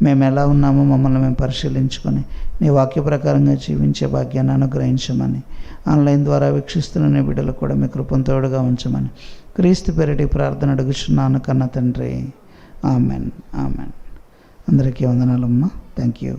మేము ఎలా ఉన్నామో మమ్మల్ని మేము పరిశీలించుకొని నీ వాక్య ప్రకారంగా జీవించే భాగ్యాన్ని అనుగ్రహించమని, ఆన్లైన్ ద్వారా వీక్షిస్తున్న నీ బిడ్డలు కూడా మీ కృపను తోడుగా ఉంచమని క్రీస్తు పేరిటి ప్రార్థన అడుగుచున్నాను కన్న తండ్రి. Amen, amen. అందరికీ వందనాలమ్మా. Thank you.